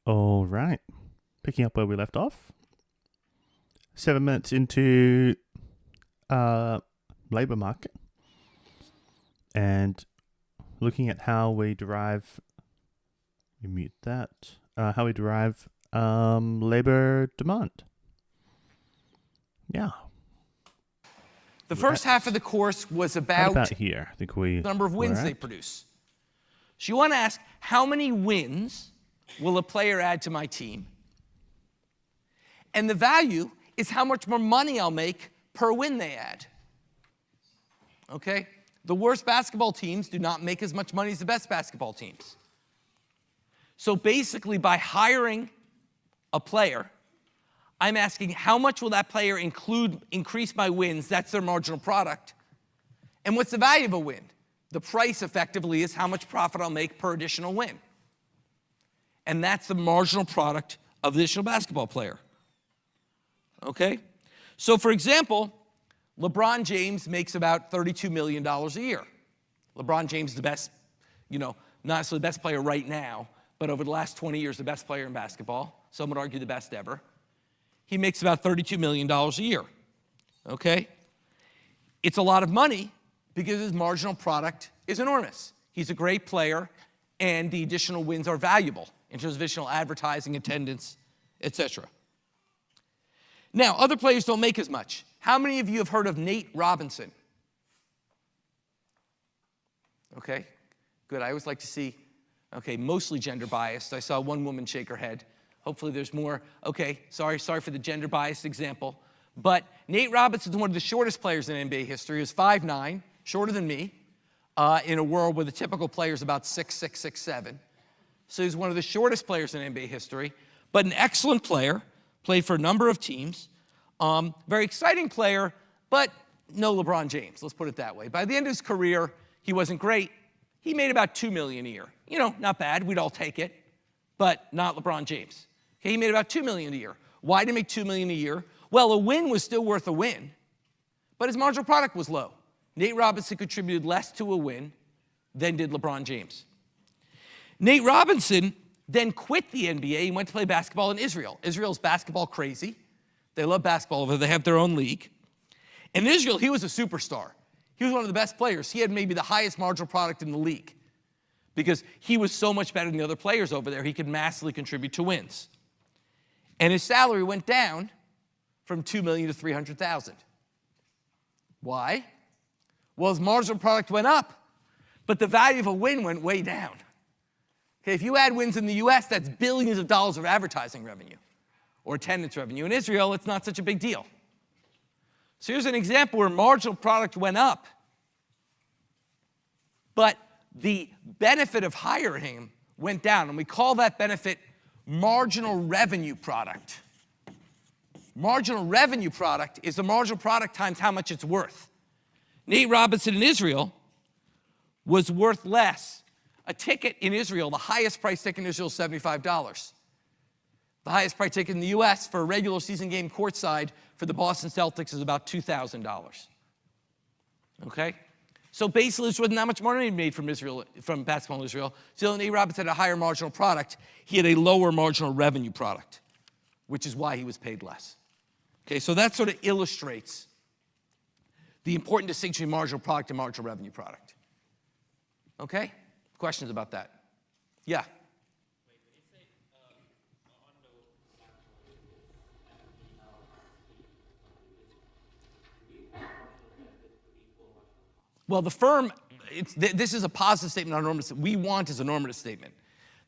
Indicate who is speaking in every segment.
Speaker 1: All right. Picking up where we left off. 7 minutes into labour market and looking at how we derive, mute that, how we derive labour demand. Yeah.
Speaker 2: The first half of the course was
Speaker 1: About here, I think we
Speaker 2: the number of wins they produce. So you want to ask, how many wins will a player add to my team? And the value is how much more money I'll make per win they add. Okay? The worst basketball teams do not make as much money as the best basketball teams. So basically, by hiring a player, I'm asking how much will that player increase my wins? That's their marginal product. And what's the value of a win? The price effectively is how much profit I'll make per additional win. And that's the marginal product of the additional basketball player. Okay? So for example, LeBron James makes about $32 million a year. LeBron James is the best, not necessarily the best player right now, but over the last 20 years, the best player in basketball. Some would argue the best ever. He makes about $32 million a year. Okay? It's a lot of money because his marginal product is enormous. He's a great player, and the additional wins are valuable in terms of additional advertising, attendance, etc. Now, other players don't make as much. How many of you have heard of Nate Robinson? Okay, good. I always like to see, mostly gender biased. I saw one woman shake her head. Hopefully there's more. Okay, sorry for the gender biased example. But Nate Robinson is one of the shortest players in NBA history. He was 5'9", shorter than me, in a world where the typical player is about 6'6", 6'7". So he's one of the shortest players in NBA history, but an excellent player, played for a number of teams. Very exciting player, but no LeBron James, let's put it that way. By the end of his career, he wasn't great. He made about $2 million a year. Not bad, we'd all take it, but not LeBron James. Okay, he made about $2 million a year. Why did he make $2 million a year? Well, a win was still worth a win, but his marginal product was low. Nate Robinson contributed less to a win than did LeBron James. Nate Robinson then quit the NBA and went to play basketball in Israel. Israel's basketball crazy. They love basketball over there. They have their own league. In Israel, he was a superstar. He was one of the best players. He had maybe the highest marginal product in the league because he was so much better than the other players over there. He could massively contribute to wins. And his salary went down from $2 million to $300,000. Why? Well, his marginal product went up, but the value of a win went way down. Okay, if you add wins in the US, that's billions of dollars of advertising revenue or attendance revenue. In Israel, it's not such a big deal. So here's an example where marginal product went up, but the benefit of hiring him went down, and we call that benefit marginal revenue product. Marginal revenue product is the marginal product times how much it's worth. Nate Robinson in Israel was worth less. A ticket in Israel, the highest price ticket in Israel is $75. The highest price ticket in the US for a regular season game courtside for the Boston Celtics is about $2,000. Okay? So basically, there wasn't that much money made from basketball in Israel. So Nate Robinson had a higher marginal product. He had a lower marginal revenue product, which is why he was paid less. Okay, so that sort of illustrates the important distinction between marginal product and marginal revenue product. Okay? Questions about that? Yeah? Well, the firm, this is a positive statement, not a normative statement. We want is a normative statement.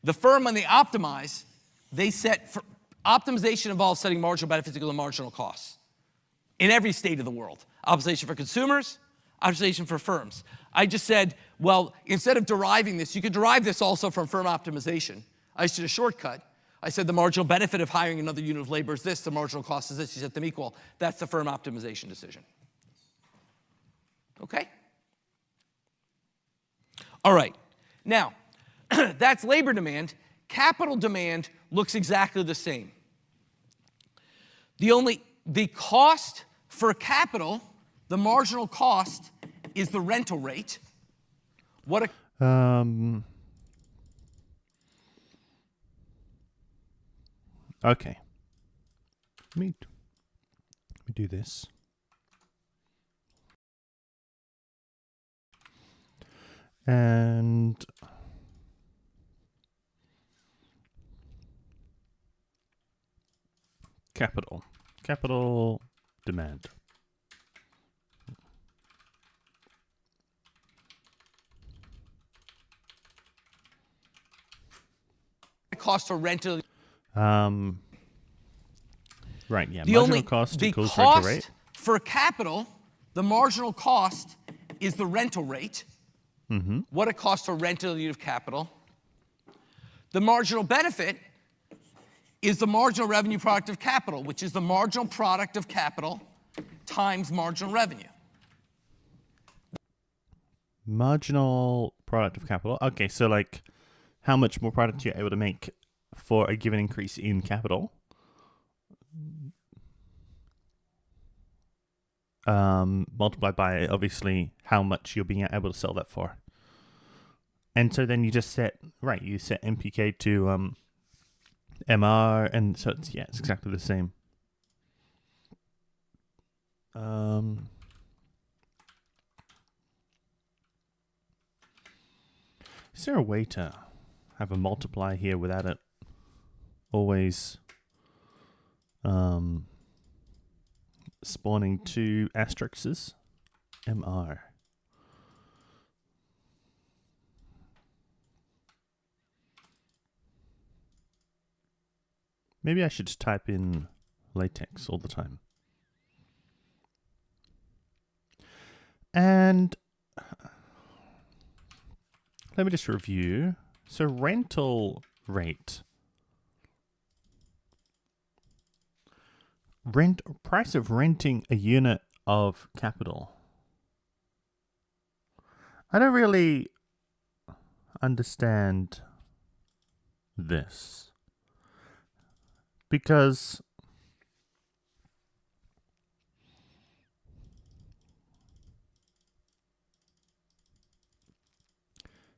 Speaker 2: The firm, when they optimize, they set, optimization involves setting marginal benefits equal to marginal costs in every state of the world. Optimization for consumers, optimization for firms. I just said, well, instead of deriving this, you could derive this also from firm optimization. I just did a shortcut. I said the marginal benefit of hiring another unit of labor is this, the marginal cost is this, you set them equal. That's the firm optimization decision. Okay? All right. Now, that's labor demand. Capital demand looks exactly the same. The cost for capital, the marginal cost, is the rental rate.
Speaker 1: Okay. Let me do this. And capital demand.
Speaker 2: Cost for rental.
Speaker 1: Right, yeah.
Speaker 2: The
Speaker 1: Marginal cost equals rental rate.
Speaker 2: cost for capital, the marginal cost is the rental rate. What it costs for rental unit of capital. The marginal benefit is the marginal revenue product of capital, which is the marginal product of capital times marginal revenue.
Speaker 1: Marginal product of capital. Okay, so like how much more product you're able to make for a given increase in capital. Multiplied by obviously how much you're being able to sell that for. And so then you just set MPK to MR, and so it's exactly the same. Is there a way to have a multiply here without it always spawning two asterisks? MR. Maybe I should just type in latex all the time. And let me just review. So rental rate. Price of renting a unit of capital. I don't really understand this. Because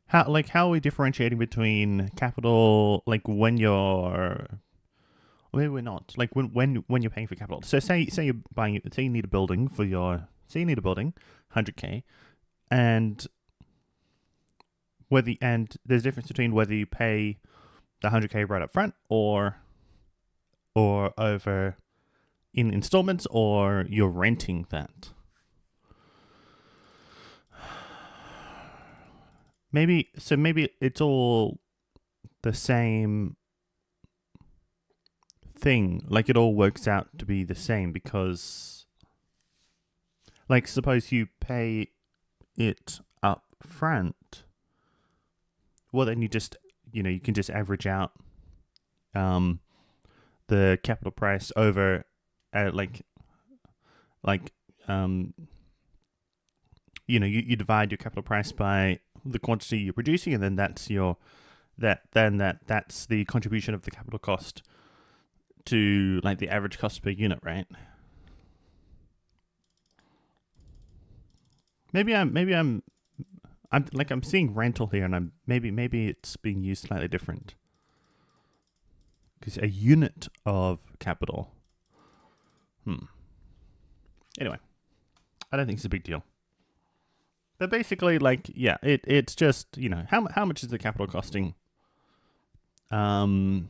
Speaker 1: how are we differentiating between capital, like when you're, maybe we're not, like when you're paying for capital. So say you're buying, say you need a building for your, say you need a building, 100K, and there's a difference between whether you pay the 100K right up front or over in installments, or you're renting that. Maybe it's all the same thing. Like it all works out to be the same because, like, suppose you pay it up front. Well, then you can just average out the capital price over you divide your capital price by the quantity you're producing, and then that's that's the contribution of the capital cost to like the average cost per unit, right? Maybe I'm seeing rental here, and maybe it's being used slightly different. Because a unit of capital. Anyway, I don't think it's a big deal. But basically, like, yeah, it's just, how much is the capital costing per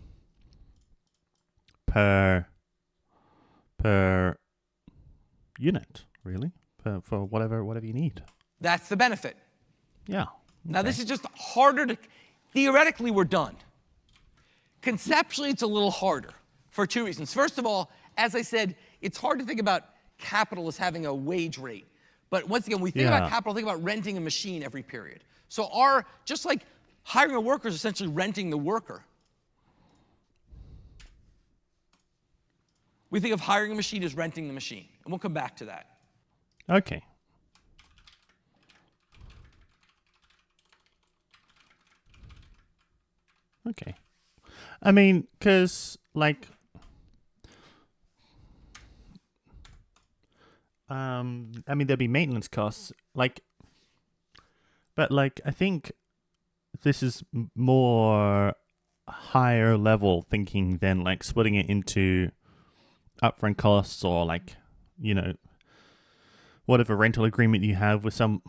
Speaker 1: unit, really, for whatever you need.
Speaker 2: That's the benefit.
Speaker 1: Yeah.
Speaker 2: Now, this is just harder to, theoretically, we're done. Conceptually, it's a little harder for two reasons. First of all, as I said, it's hard to think about capital as having a wage rate. But once again, we think about capital, think about renting a machine every period. So just like hiring a worker is essentially renting the worker. We think of hiring a machine as renting the machine. And we'll come back to that.
Speaker 1: Okay. Okay. I mean, because, like, there'd be maintenance costs, like, but, like, I think this is more higher level thinking than like splitting it into upfront costs or like, you know, whatever rental agreement you have with some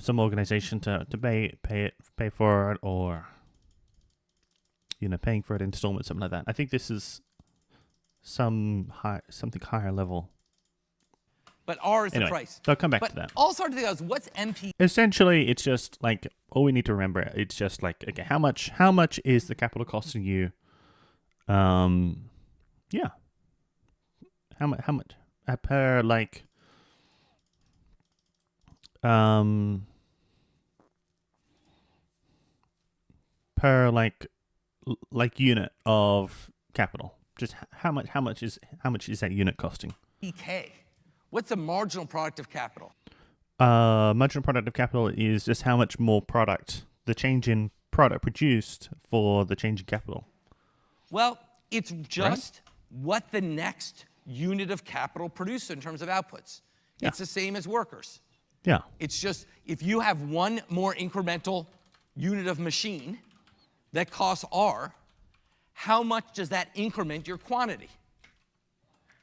Speaker 1: organization to pay for it, or, you know, paying for it in installments, something like that. I think this is something higher level.
Speaker 2: But R is
Speaker 1: Anyway,
Speaker 2: the price.
Speaker 1: so I'll come back
Speaker 2: But
Speaker 1: to that.
Speaker 2: also hard to think of is what's MP?
Speaker 1: Essentially, it's just like, all we need to remember, it's just like, okay, how much is the capital costing you? Yeah. How much per like per like unit of capital. Just how much is that unit costing?
Speaker 2: PK. What's the marginal product of capital?
Speaker 1: Marginal product of capital is just how much more product, the change in product produced for the change in capital.
Speaker 2: Well, it's just what the next unit of capital produces in terms of outputs.
Speaker 1: Yeah.
Speaker 2: It's the same as workers.
Speaker 1: Yeah.
Speaker 2: It's just if you have one more incremental unit of machine that costs R, how much does that increment your quantity?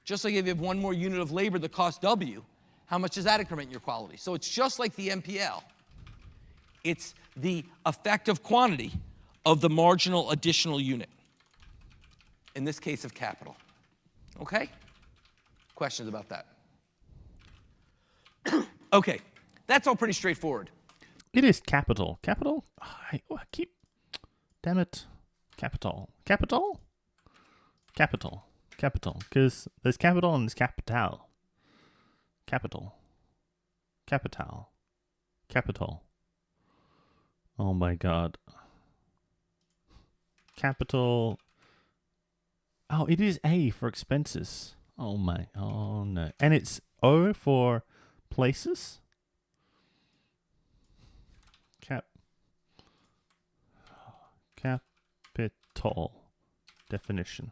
Speaker 2: Just like if you have one more unit of labor that costs W, how much does that increment your quality? So it's just like the MPL. It's the effective quantity of the marginal additional unit, in this case of capital. Okay? Questions about that? Okay, that's all pretty straightforward.
Speaker 1: It is capital. Capital? Damn it. Capital. Because there's capital and there's capital. Capital. Oh my god. Capital. Oh, it is A for expenses. Oh no. And it's O for places? Capital definition.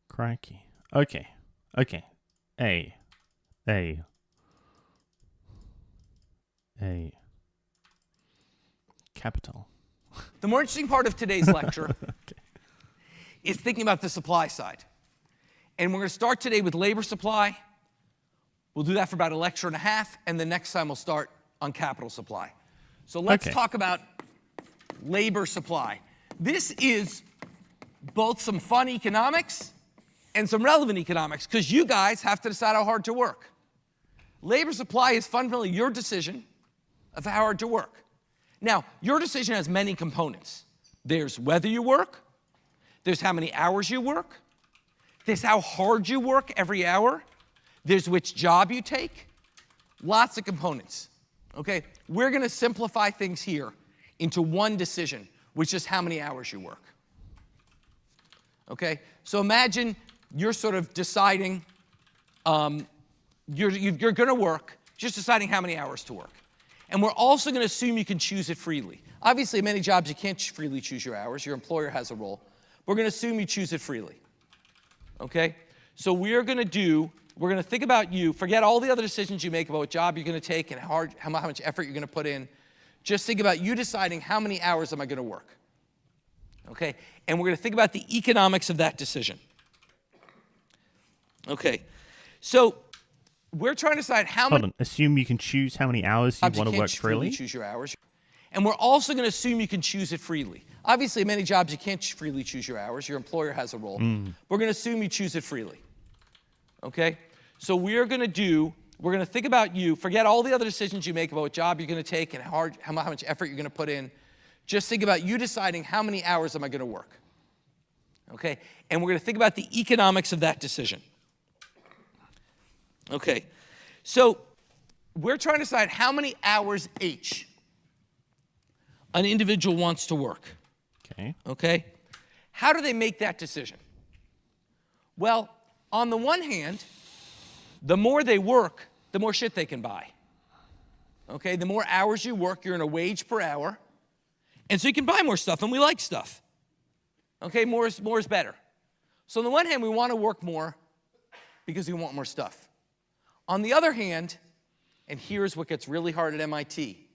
Speaker 1: Crikey. Okay. A. Capital.
Speaker 2: The more interesting part of today's lecture is thinking about the supply side. And we're going to start today with labor supply. We'll do that for about a lecture and a half, and the next time we'll start on capital supply. So let's talk about labor supply. This is both some fun economics and some relevant economics, because you guys have to decide how hard to work. Labor supply is fundamentally your decision of how hard to work. Now, your decision has many components. There's whether you work, there's how many hours you work, there's how hard you work every hour, there's which job you take, lots of components. Okay, we're going to simplify things here into one decision, which is how many hours you work. Okay, so imagine you're sort of deciding, you're going to work, just deciding how many hours to work. And we're also going to assume you can choose it freely. Obviously, in many jobs, you can't freely choose your hours. Your employer has a role. We're going to assume you choose it freely. Okay, so we're going to think about you, forget all the other decisions you make about what job you're going to take and how much effort you're going to put in. Just think about you deciding how many hours am I going to work. Okay, and we're going to think about the economics of that decision. Okay, so we're trying to decide how many.
Speaker 1: Hold on. Assume you can choose how many hours you want to work freely.
Speaker 2: Choose your hours. And we're also going to assume you can choose it freely. Obviously, in many jobs, you can't freely choose your hours. Your employer has a role. We're going to assume you choose it freely. Okay? So we're going to think about you, forget all the other decisions you make about what job you're going to take and how much effort you're going to put in. Just think about you deciding how many hours am I going to work. Okay? And we're going to think about the economics of that decision. Okay, so we're trying to decide how many hours H an individual wants to work. Okay? How do they make that decision? Well, on the one hand, the more they work, the more shit they can buy. Okay, the more hours you work, you're in a wage per hour, and so you can buy more stuff, and we like stuff. Okay, more is better. So on the one hand, we want to work more because we want more stuff. On the other hand, and here's what gets really hard at MIT,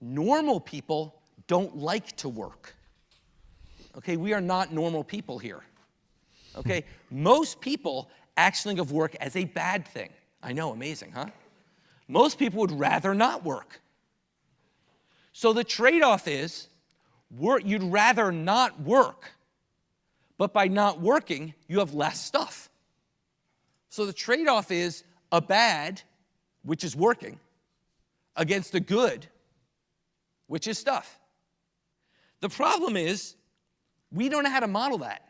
Speaker 2: normal people don't like to work. Okay, we are not normal people here. Okay, most people actually think of work as a bad thing. I know, amazing, huh? Most people would rather not work. So the trade-off is, you'd rather not work, but by not working, you have less stuff. So the trade-off is a bad, which is working, against a good, which is stuff. The problem is, we don't know how to model that.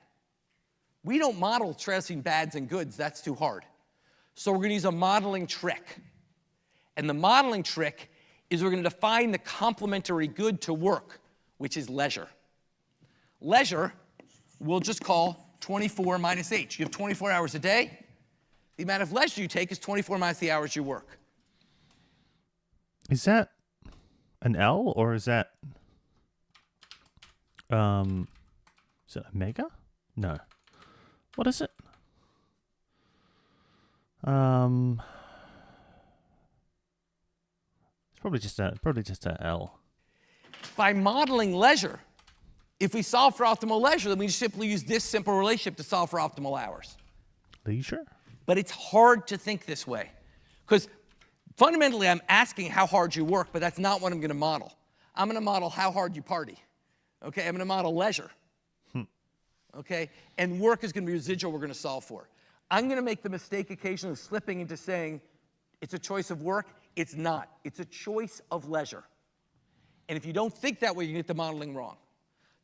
Speaker 2: We don't model tracing bads and goods. That's too hard. So we're going to use a modeling trick. And the modeling trick is we're going to define the complementary good to work, which is leisure. Leisure, we'll just call 24 minus h. You have 24 hours a day. The amount of leisure you take is 24 minus the hours you work.
Speaker 1: Is that an L or is that omega? No. What is it? It's probably just a L.
Speaker 2: By modeling leisure, if we solve for optimal leisure, then we just simply use this simple relationship to solve for optimal hours.
Speaker 1: Leisure?
Speaker 2: But it's hard to think this way. Because fundamentally, I'm asking how hard you work, but that's not what I'm going to model. I'm going to model how hard you party. Okay, I'm going to model leisure. Okay, and work is going to be residual we're going to solve for. I'm going to make the mistake occasionally of slipping into saying it's a choice of work. It's not. It's a choice of leisure. And if you don't think that way, you get the modeling wrong.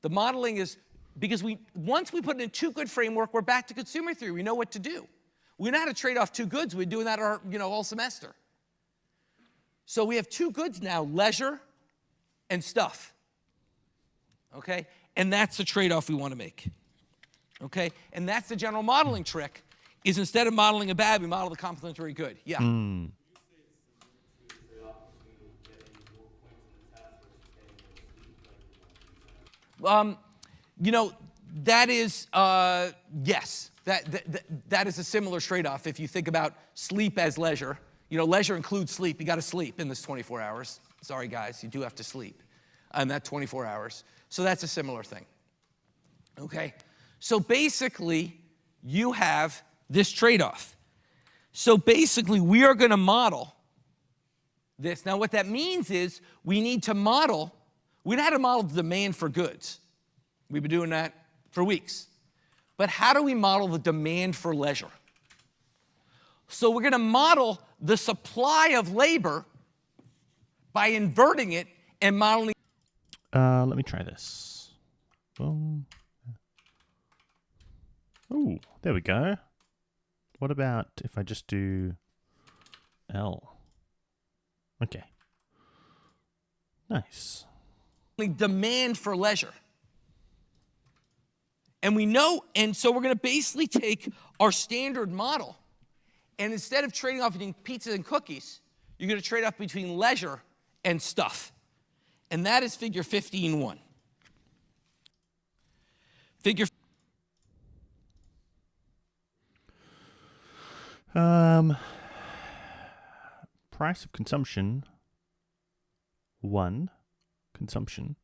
Speaker 2: The modeling is, because once we put in a two-good framework, we're back to consumer theory. We know what to do. We know how to trade off two goods. We're doing that all semester. So we have two goods now, leisure and stuff. Okay? And that's the trade-off we want to make. Okay? And that's the general modeling trick, is instead of modeling a bad, we model the complementary good. Yeah? That is, yes. That is a similar trade-off if you think about sleep as leisure. Leisure includes sleep. You got to sleep in this 24 hours. Sorry, guys, you do have to sleep in that 24 hours. So that's a similar thing. Okay? So basically, you have this trade-off. So basically, we are going to model this. Now, what that means is we need to model, we know how to model the demand for goods. We've been doing that for weeks. But how do we model the demand for leisure? So we're going to model the supply of labor by inverting it and modeling.
Speaker 1: Let me try this. Oh, there we go. What about if I just do L? Okay. Nice.
Speaker 2: Demand for leisure. And we know, and so we're going to basically take our standard model, and instead of trading off between pizzas and cookies, you're going to trade off between leisure and stuff. And that is figure 15.1. Figure.
Speaker 1: Price of consumption. 1. Consumption.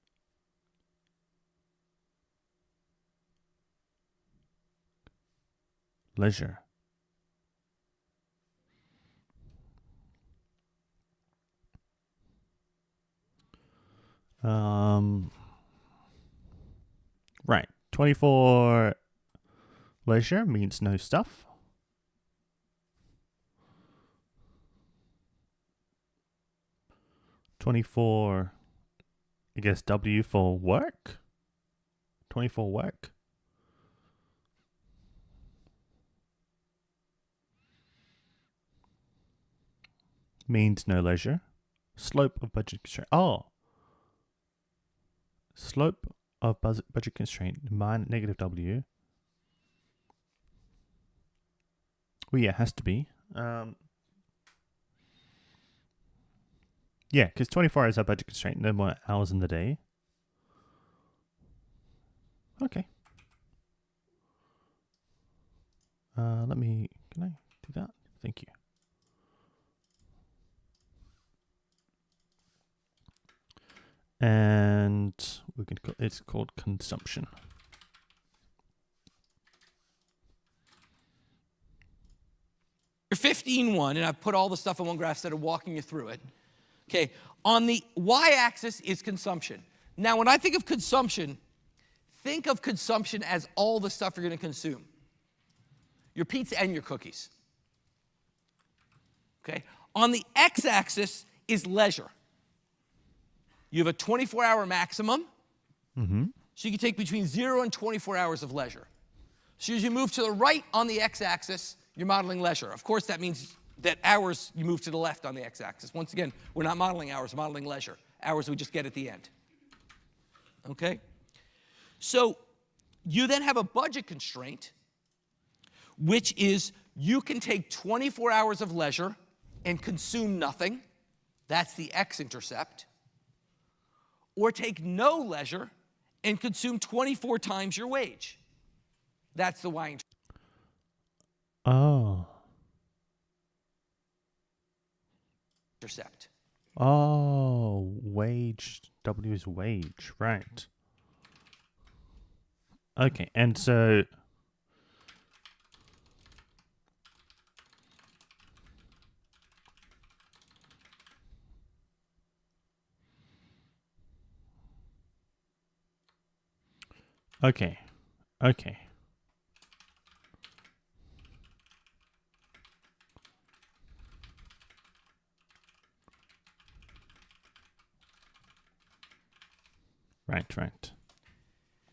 Speaker 1: Leisure. Right. 24 leisure means no stuff. 24, I guess W for work. 24 work. Means no leisure. Slope of budget constraint. Oh. Slope of budget constraint minus negative W. Well, yeah, it has to be. Yeah, because 24 is our budget constraint. No more hours in the day. Okay. Can I do that? Thank you. and it's called consumption.
Speaker 2: You're 15.1, and I've put all the stuff in one graph instead of walking you through it. Okay, on the y-axis is consumption. Now, when I think of consumption as all the stuff you're going to consume. Your pizza and your cookies. Okay, on the x-axis is leisure. You have a 24-hour maximum, so you can take between 0 and 24 hours of leisure. So as you move to the right on the x-axis, you're modeling leisure. Of course, that means that hours, you move to the left on the x-axis. Once again, we're not modeling hours, we're modeling leisure. Hours we just get at the end. Okay? So you then have a budget constraint, which is you can take 24 hours of leisure and consume nothing. That's the x-intercept. Or take no leisure and consume 24 times your wage. That's the y-intercept.
Speaker 1: Oh.
Speaker 2: Intercept.
Speaker 1: Oh, wage. W is wage, right. Okay, and so... Okay. Right.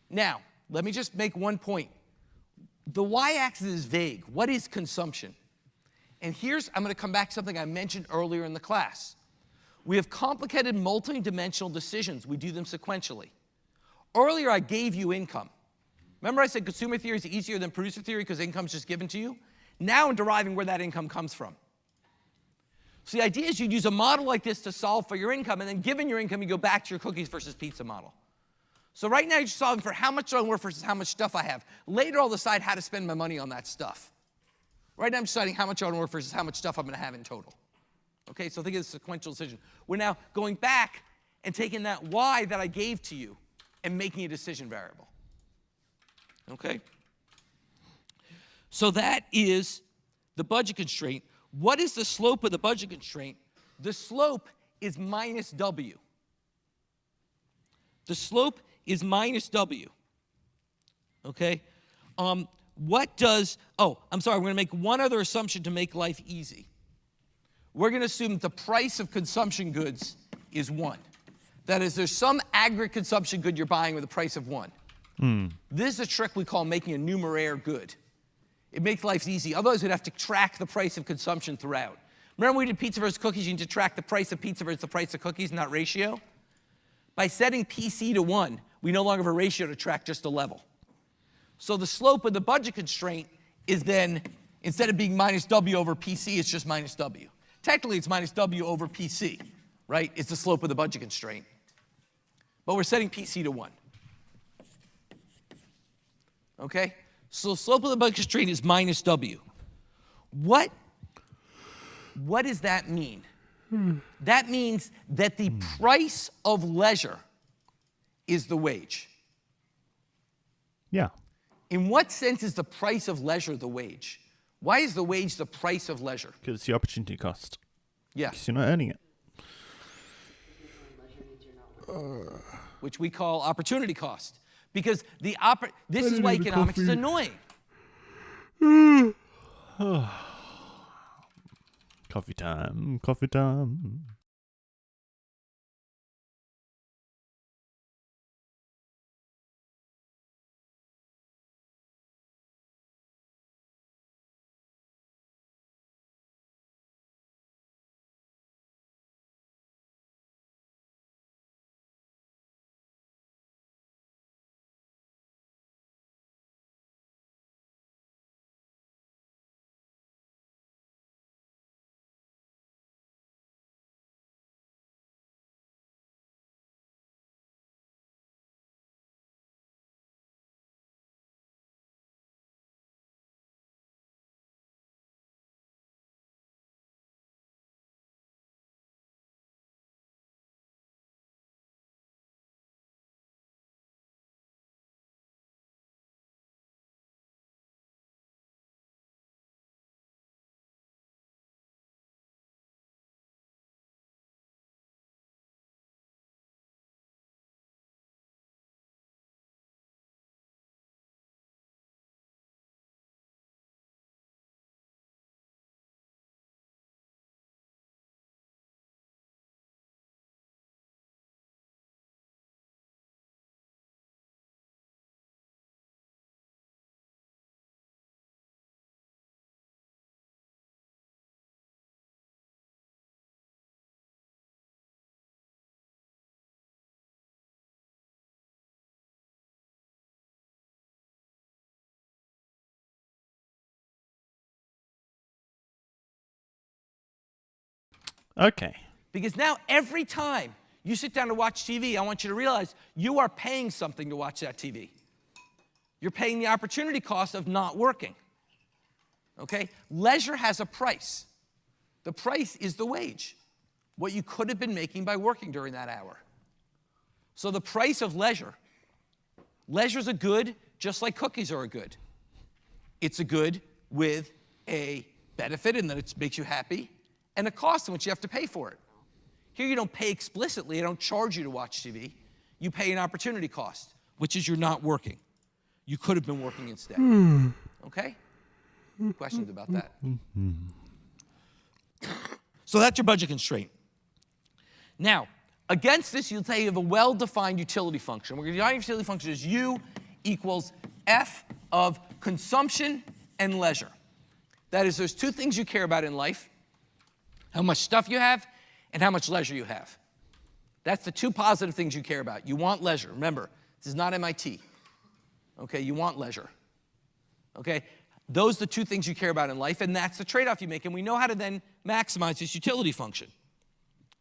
Speaker 2: Now, let me just make one point. The y-axis is vague. What is consumption? And I'm going to come back to something I mentioned earlier in the class. We have complicated multi-dimensional decisions. We do them sequentially. Earlier, I gave you income. Remember I said consumer theory is easier than producer theory because income is just given to you? Now I'm deriving where that income comes from. So the idea is you'd use a model like this to solve for your income, and then given your income, you go back to your cookies versus pizza model. So right now, you're solving for how much do I work versus how much stuff I have. Later, I'll decide how to spend my money on that stuff. Right now, I'm deciding how much I want to work versus how much stuff I'm going to have in total. Okay, so think of the sequential decision. We're now going back and taking that y that I gave to you and making a decision variable. Okay? So that is the budget constraint. What is the slope of the budget constraint? The slope is minus w. The slope is minus w. Okay? I'm sorry, we're going to make one other assumption to make life easy. We're going to assume that the price of consumption goods is 1. That is, there's some aggregate consumption good you're buying with a price of 1. This is a trick we call making a numeraire good. It makes life easy. Otherwise, we'd have to track the price of consumption throughout. Remember when we did pizza versus cookies? You need to track the price of pizza versus the price of cookies, not ratio. By setting PC to 1, we no longer have a ratio to track, just a level. So the slope of the budget constraint is then, instead of being minus W over PC, it's just minus W. Technically, it's minus W over PC, right? It's the slope of the budget constraint. But we're setting PC to 1. Okay? So the slope of the budget constraint is minus W. What does that mean? That means that the price of leisure is the wage.
Speaker 1: Yeah.
Speaker 2: In what sense is the price of leisure the wage? Why is the wage the price of leisure?
Speaker 1: Because it's the opportunity cost.
Speaker 2: Yeah.
Speaker 1: Because you're not earning it.
Speaker 2: Which we call opportunity cost. Because this is why economics is annoying.
Speaker 1: Coffee time. Okay.
Speaker 2: Because now every time you sit down to watch TV, I want you to realize you are paying something to watch that TV. You're paying the opportunity cost of not working. Okay? Leisure has a price. The price is the wage, what you could have been making by working during that hour. So the price of leisure, leisure's a good just like cookies are a good. It's a good with a benefit in that it makes you happy and a cost in which you have to pay for it. Here you don't pay explicitly, I don't charge you to watch TV. You pay an opportunity cost, which is you're not working. You could have been working instead. Okay? Questions about that? So that's your budget constraint. Now, against this, you'll say you have a well-defined utility function. We're going to define utility function as U equals F of consumption and leisure. That is, there's two things you care about in life: how much stuff you have and how much leisure you have. That's the two positive things you care about. You want leisure. Remember, this is not MIT. Okay, you want leisure. Okay, those are the two things you care about in life, and that's the trade-off you make, and we know how to then maximize this utility function.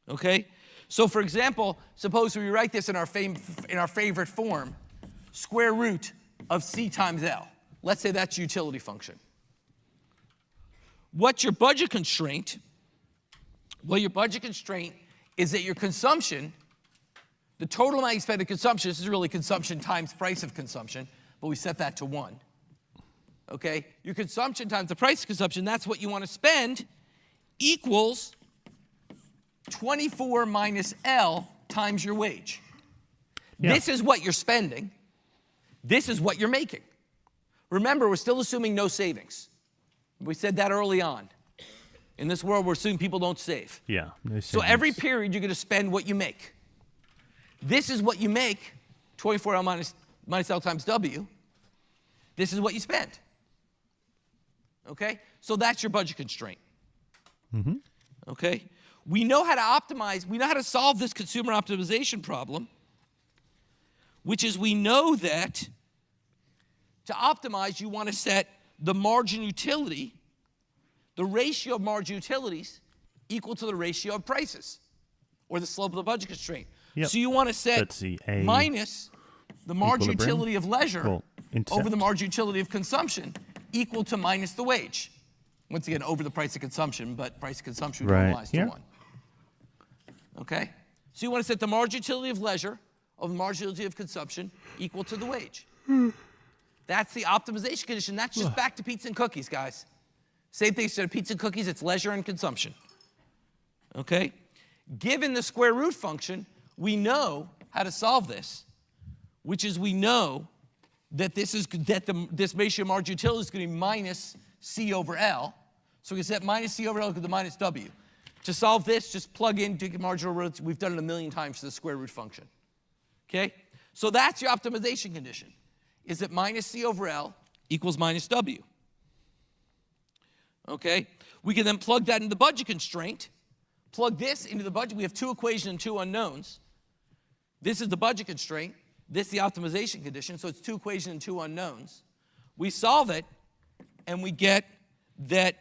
Speaker 2: Okay, so for example, suppose we write this in our favorite form, square root of C times L. Let's say that's your utility function. What's your budget constraint? Well, your budget constraint is that your consumption, the total amount you spend on consumption, this is really consumption times price of consumption, but we set that to 1. Okay? Your consumption times the price of consumption, that's what you want to spend, equals 24 minus L times your wage. Yeah. This is what you're spending. This is what you're making. Remember, we're still assuming no savings. We said that early on. In this world, we're assuming people don't save.
Speaker 1: Yeah, no savings.
Speaker 2: So every period, you're going to spend what you make. This is what you make, 24L minus L times W. This is what you spend. Okay? So that's your budget constraint.
Speaker 1: Mm-hmm.
Speaker 2: Okay? We know how to optimize, we know how to solve this consumer optimization problem, which is we know that to optimize, you want to set the margin utility, the ratio of margin utilities, equal to the ratio of prices, or the slope of the budget constraint. Yep. So you want to set minus the margin utility of leisure over the margin utility of consumption equal to minus the wage. Once again, over the price of consumption, but price of consumption would normalize to 1. Okay? So you want to set the margin utility of leisure over the margin utility of consumption equal to the wage. That's the optimization condition. That's just back to pizza and cookies, guys. Same thing, instead of pizza and cookies, it's leisure and consumption. Okay? Given the square root function, we know how to solve this, which is we know that this ratio of margin utility is going to be minus C over L. So we can set minus C over L equal to minus W. To solve this, just plug in marginal roots. We've done it 1,000,000 times to the square root function. Okay? So that's your optimization condition, is that minus C over L equals minus W. Okay? We can then plug that into the budget constraint. Plug this into the budget. We have 2 equations and 2 unknowns. This is the budget constraint. This is the optimization condition. So it's 2 equations and 2 unknowns. We solve it, and we get that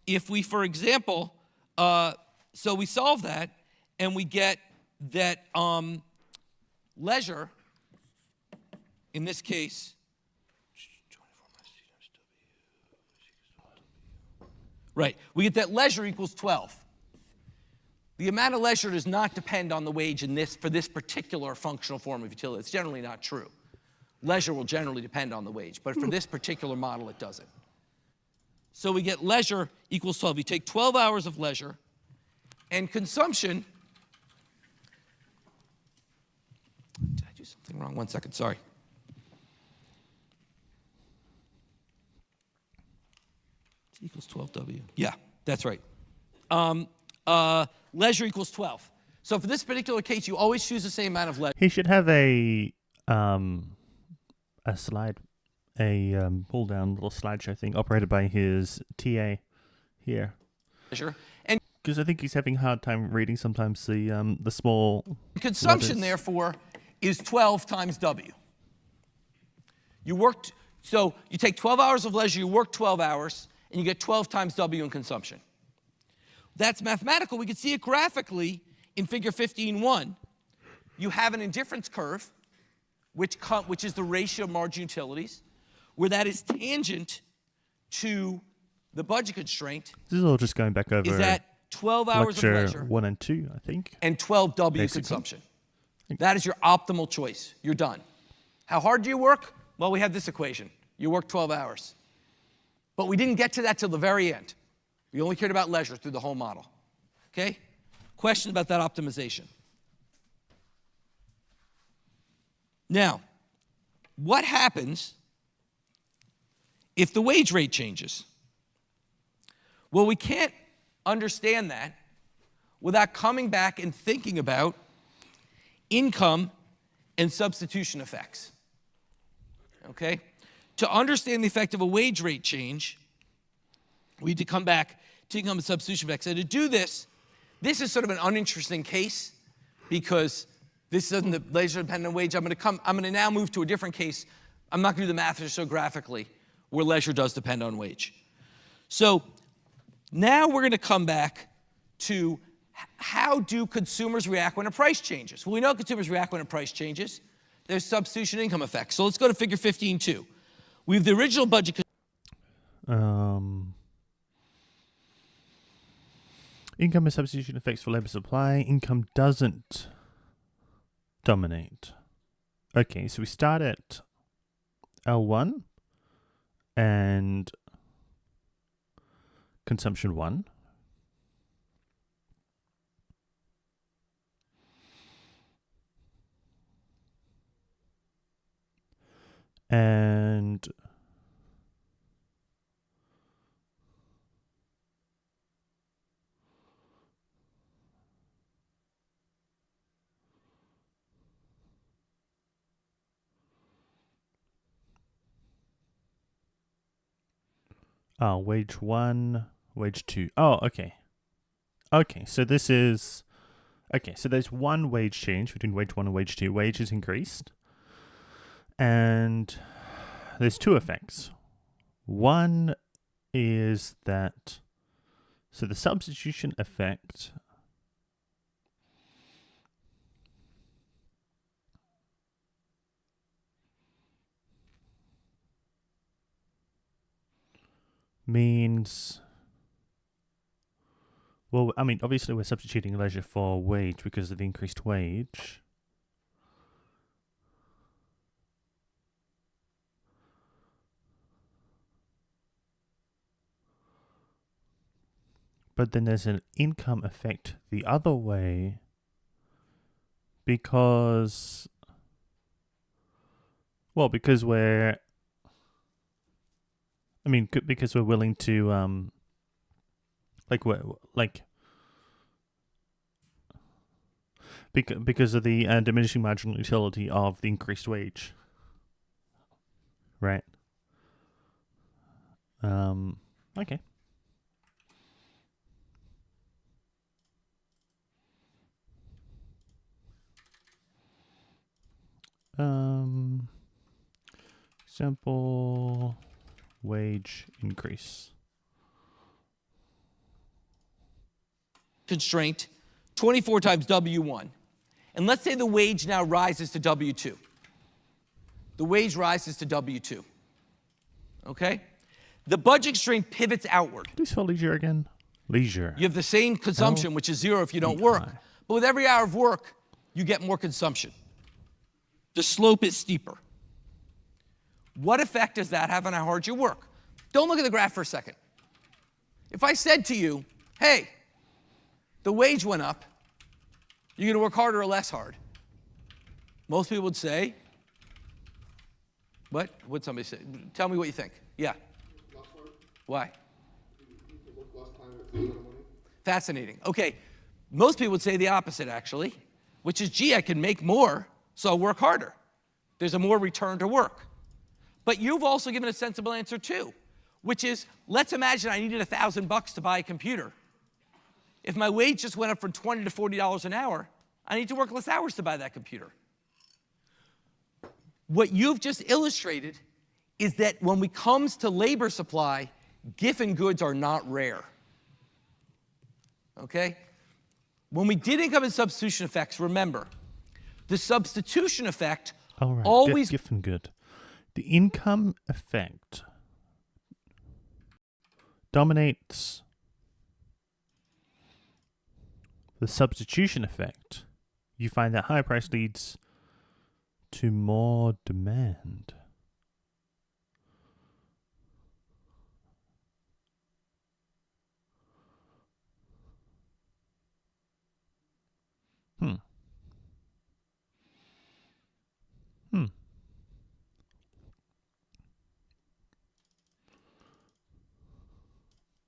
Speaker 2: if we, for example, so we solve that, and we get that leisure, in this case, right, we get that leisure equals 12. The amount of leisure does not depend on the wage for this particular functional form of utility. It's generally not true. Leisure will generally depend on the wage, but for this particular model, it doesn't. So we get leisure equals 12. You take 12 hours of leisure, and consumption. Did I do something wrong? 1 second, sorry. It equals 12W. Yeah, that's right. Leisure equals 12. So for this particular case, you always choose the same amount of leisure.
Speaker 1: He should have a slide, pull down little slideshow thing operated by his TA here.
Speaker 2: Leisure. And
Speaker 1: because I think he's having a hard time reading sometimes the small
Speaker 2: consumption,
Speaker 1: letters.
Speaker 2: therefore, is 12 times W. So you take 12 hours of leisure, you work 12 hours, and you get 12 times W in consumption. that's mathematical. We can see it graphically in figure 15.1. You have an indifference curve, which is the ratio of margin utilities, where that is tangent to the budget constraint.
Speaker 1: This is all just going back over
Speaker 2: Is that 12 hours of
Speaker 1: lecture
Speaker 2: leisure
Speaker 1: 1 and 2, I think.
Speaker 2: and 12 W
Speaker 1: Basically.
Speaker 2: consumption. That is your optimal choice. You're done. How hard do you work? Well, we have this equation. You work 12 hours. But we didn't get to that till the very end. We only cared about leisure through the whole model. Okay? Question about that optimization. Now, what happens if the wage rate changes? Well, we can't understand that without coming back and thinking about income and substitution effects. Okay? To understand the effect of a wage rate change, we need to come back to income and substitution effects. And to do this, this is sort of an uninteresting case because this doesn't leisure depend on wage. I'm going to now move to a different case. I'm not going to do the math so graphically where leisure does depend on wage. So now we're going to come back to how do consumers react when a price changes? Well, we know consumers react when a price changes. There's substitution income effects. So let's go to figure 15.2. We have the original budget.
Speaker 1: Income and substitution effects for labor supply. Income doesn't dominate. Okay, so we start at L1 and consumption 1. And wage 1, wage 2. Oh, okay. Okay, so this is... Okay, so there's one wage change between wage 1 and wage 2. Wage is increased. And there's two effects. One is that... So the substitution effect... means, well, I mean, obviously we're substituting leisure for wage because of the increased wage. But then there's an income effect the other way because, well, because we're, I mean, because we're willing to, because of the diminishing marginal utility of the increased wage, right? Okay. Example. Wage increase.
Speaker 2: Constraint, 24 times W1. And let's say the wage now rises to W2. The wage rises to W2. Okay? The budget constraint pivots outward.
Speaker 1: Please spell leisure again. Leisure.
Speaker 2: You have the same consumption, which is 0 if you don't work. But with every hour of work, you get more consumption. The slope is steeper. What effect does that have on how hard you work? Don't look at the graph for a second. If I said to you, hey, the wage went up, you're going to work harder or less hard? Most people would say, what? What'd somebody say? Tell me what you think. Yeah. Why? Fascinating. Okay. Most people would say the opposite, actually, which is, gee, I can make more, so I'll work harder. There's a more return to work. But you've also given a sensible answer too, which is, let's imagine I needed $1,000 to buy a computer. If my wage just went up from $20 to $40 an hour, I need to work less hours to buy that computer. What you've just illustrated is that when it comes to labor supply, Giffen goods are not rare. okay? When we did income and substitution effects, remember, the substitution effect
Speaker 1: All right.
Speaker 2: always...
Speaker 1: Giffen good. The income effect dominates the substitution effect. You find that higher price leads to more demand.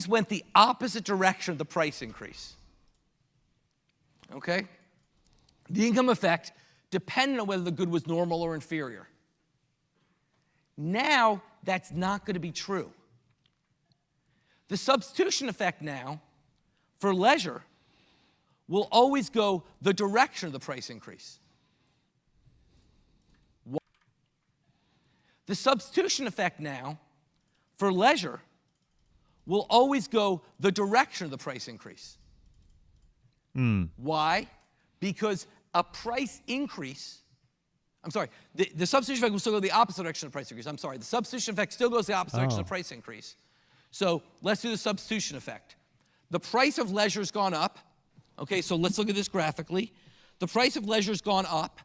Speaker 2: Went the opposite direction of the price increase. Okay? The income effect depended on whether the good was normal or inferior. Now, that's not going to be true. The substitution effect now, for leisure, will always go the direction of the price increase. The substitution effect now, for leisure, will always go the direction of the price increase. Why? Because a price increase, the substitution effect will still go the opposite direction of the price increase. The substitution effect still goes the opposite direction of the price increase. So let's do the substitution effect. The price of leisure has gone up. Okay, so let's look at this graphically. The price of leisure has gone up.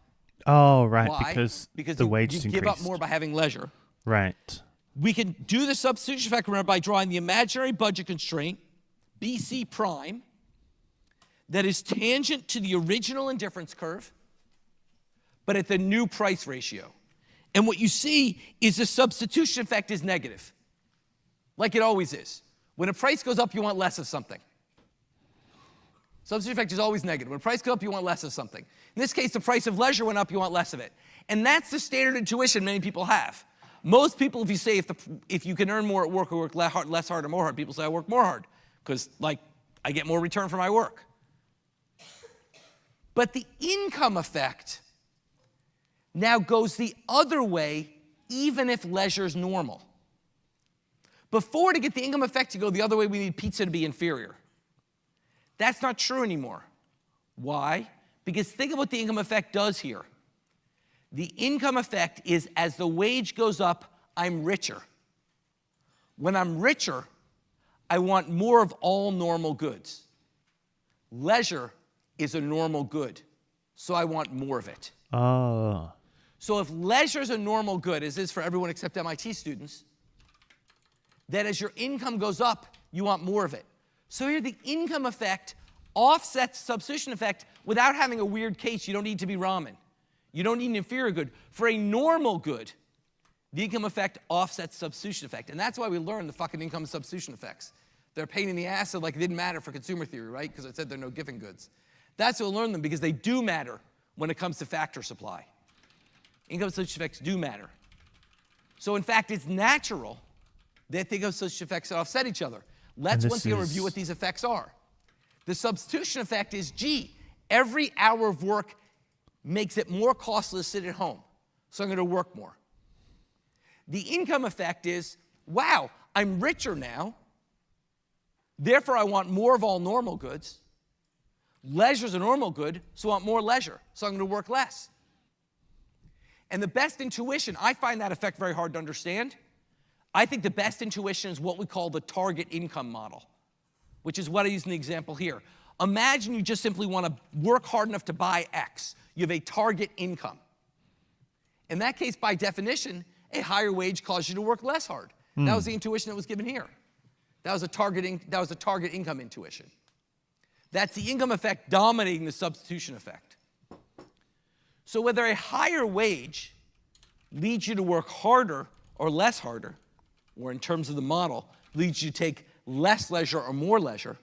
Speaker 1: Oh, right,
Speaker 2: Why?
Speaker 1: because the wages
Speaker 2: you
Speaker 1: increased.
Speaker 2: give up more by having leisure.
Speaker 1: Right.
Speaker 2: We can do the substitution effect, remember, by drawing the imaginary budget constraint, BC prime, that is tangent to the original indifference curve, but at the new price ratio. And what you see is the substitution effect is negative, like it always is. When a price goes up, you want less of something. Substitution effect is always negative. When a price goes up, you want less of something. In this case, the price of leisure went up, you want less of it. And that's the standard intuition many people have. Most people, if you say if you can earn more at work or work less hard or more hard, people say I work more hard because, like, I get more return for my work. But the income effect now goes the other way, even if leisure is normal. Before, to get the income effect to go the other way, we need pizza to be inferior. That's not true anymore. Why? Because think of what the income effect does here. The income effect is as the wage goes up, I'm richer. When I'm richer, I want more of all normal goods. Leisure is a normal good, so I want more of it.
Speaker 1: Oh.
Speaker 2: So if leisure is a normal good, as is for everyone except MIT students, then as your income goes up, you want more of it. So here the income effect offsets the substitution effect without having a weird case. You don't need to be ramen. You don't need an inferior good. For a normal good, the income effect offsets substitution effect. And that's why we learned the fucking income and substitution effects. They're a pain in the ass, so like it didn't matter for consumer theory, right? Because I said there are no Giffen goods. That's why we learned them, because they do matter when it comes to factor supply. Income and substitution effects do matter. So in fact, it's natural that the income and substitution effects offset each other. Let's once again review what these effects are. The substitution effect is, gee, every hour of work makes it more costly to sit at home, so I'm going to work more. The income effect is, wow, I'm richer now, therefore I want more of all normal goods. Leisure is a normal good, so I want more leisure, so I'm going to work less. And the best intuition, I find that effect very hard to understand. I think the best intuition is what we call the target income model, which is what I use in the example here. Imagine you just simply want to work hard enough to buy X. You have a target income. In that case, by definition, a higher wage causes you to work less hard. That was the intuition that was given here. That was a target income intuition. That's the income effect dominating the substitution effect. So whether a higher wage leads you to work harder or less harder, or in terms of the model, leads you to take less leisure or more leisure,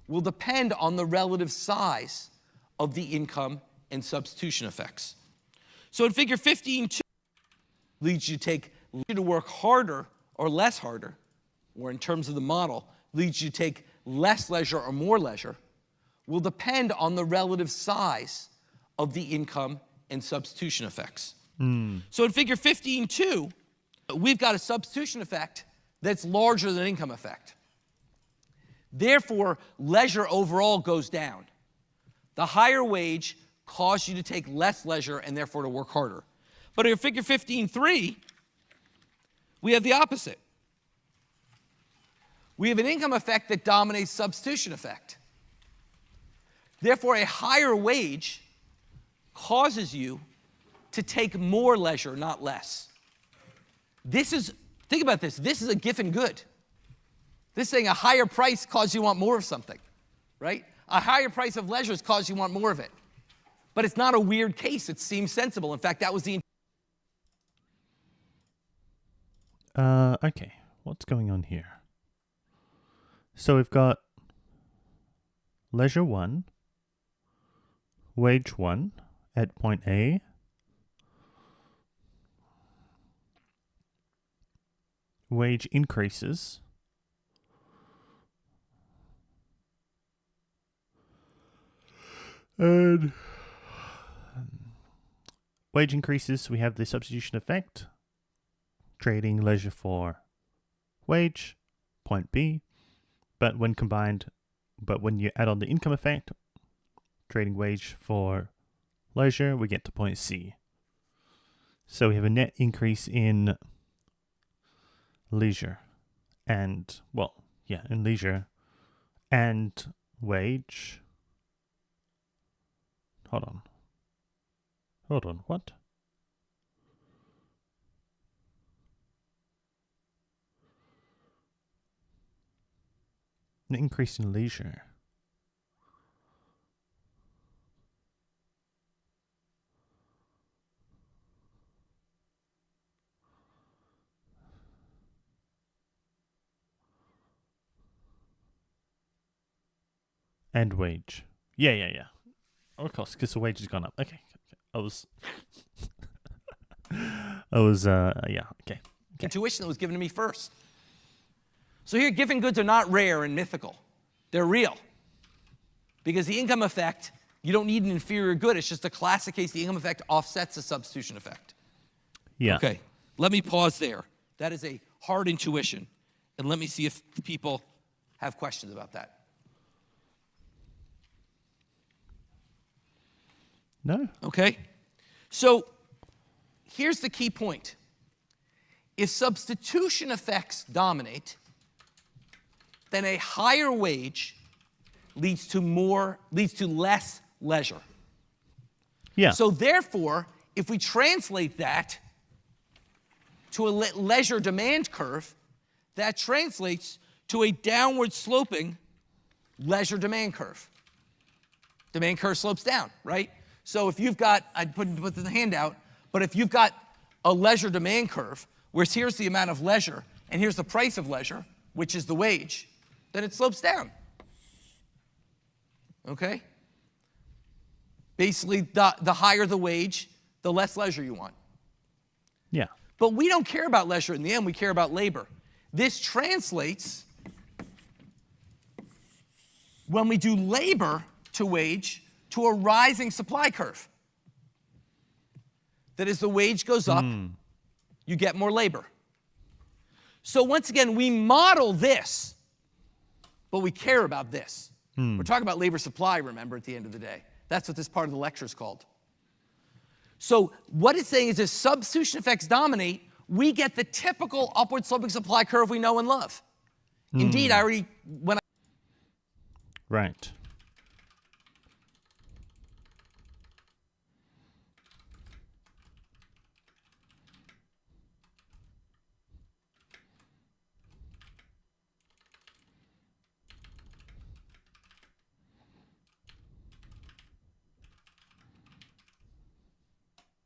Speaker 2: will depend on the relative size of the income and substitution effects. So in figure 15.2, leads you to work harder or less harder, or in terms of the model, leads you to take less leisure or more leisure, will depend on the relative size of the income and substitution effects. So in figure 15.2, we've got a substitution effect that's larger than an income effect. Therefore, leisure overall goes down. The higher wage causes you to take less leisure and therefore to work harder. But in figure 15.3, we have the opposite. We have an income effect that dominates substitution effect. Therefore, a higher wage causes you to take more leisure, not less. Think about this, this is a Giffen good. This is saying a higher price causes you to want more of something, right? A higher price of leisure causes you to want more of it. But it's not a weird case, it seems sensible. In fact, that was the...
Speaker 1: Okay, what's going on here? So we've got leisure 1, wage 1 at point A, wage increases, and wage increases, we have the substitution effect, trading leisure for wage, point B, but when you add on the income effect, trading wage for leisure, we get to point C. So we have a net increase in leisure and, in leisure and wage. Hold on, what? An increase in leisure. And wage. Yeah. Of course, because the wage has gone up. Okay. Okay.
Speaker 2: Intuition that was given to me first. So here, Giffen goods are not rare and mythical. They're real. Because the income effect, you don't need an inferior good. It's just a classic case. The income effect offsets the substitution effect.
Speaker 1: Yeah.
Speaker 2: Okay, let me pause there. That is a hard intuition. And let me see if people have questions about that.
Speaker 1: No.
Speaker 2: Okay, so here's the key point. If substitution effects dominate, then a higher wage leads to less leisure.
Speaker 1: Yeah.
Speaker 2: So therefore, if we translate that to a leisure demand curve, that translates to a downward sloping leisure demand curve. Demand curve slopes down, right? So if you've got, I put the handout, but if you've got a leisure demand curve, where here's the amount of leisure, and here's the price of leisure, which is the wage, then it slopes down. Okay? Basically, the higher the wage, the less leisure you want.
Speaker 1: Yeah.
Speaker 2: But we don't care about leisure in the end, we care about labor. This translates, when we do labor to wage, to a rising supply curve. That as the wage goes up, you get more labor. So once again, we model this, but we care about this. We're talking about labor supply, remember, at the end of the day. That's what this part of the lecture is called. So what it's saying is if substitution effects dominate, we get the typical upward sloping supply curve we know and love. Indeed,
Speaker 1: Right.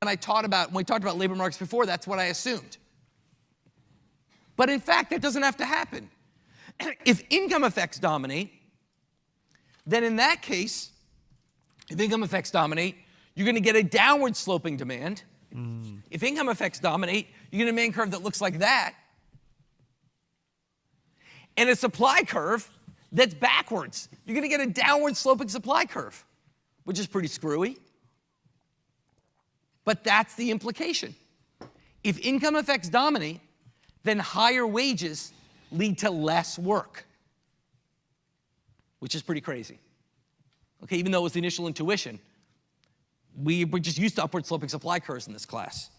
Speaker 2: when we talked about labor markets before, that's what I assumed. But in fact, that doesn't have to happen. If income effects dominate, then in that case, if income effects dominate, you're going to get a downward sloping demand. If income effects dominate, you get a demand curve that looks like that. And a supply curve that's backwards. You're going to get a downward sloping supply curve, which is pretty screwy. But that's the implication. If income effects dominate, then higher wages lead to less work. which is pretty crazy. Okay, even though it was the initial intuition, we're just used to upward sloping supply curves in this class.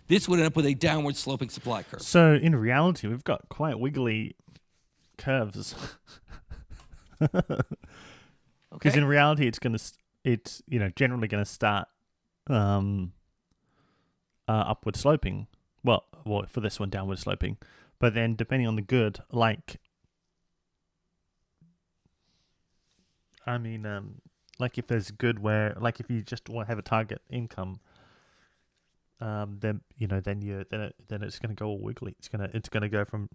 Speaker 2: This would end up with a downward sloping supply curve.
Speaker 1: So in reality, we've got quite wiggly curves. Because in reality, it's generally gonna start upward sloping. Well, for this one, downward sloping. But then, depending on the good, like if there's good where, like, if you just want to have a target income, then it's gonna go all wiggly. It's gonna go from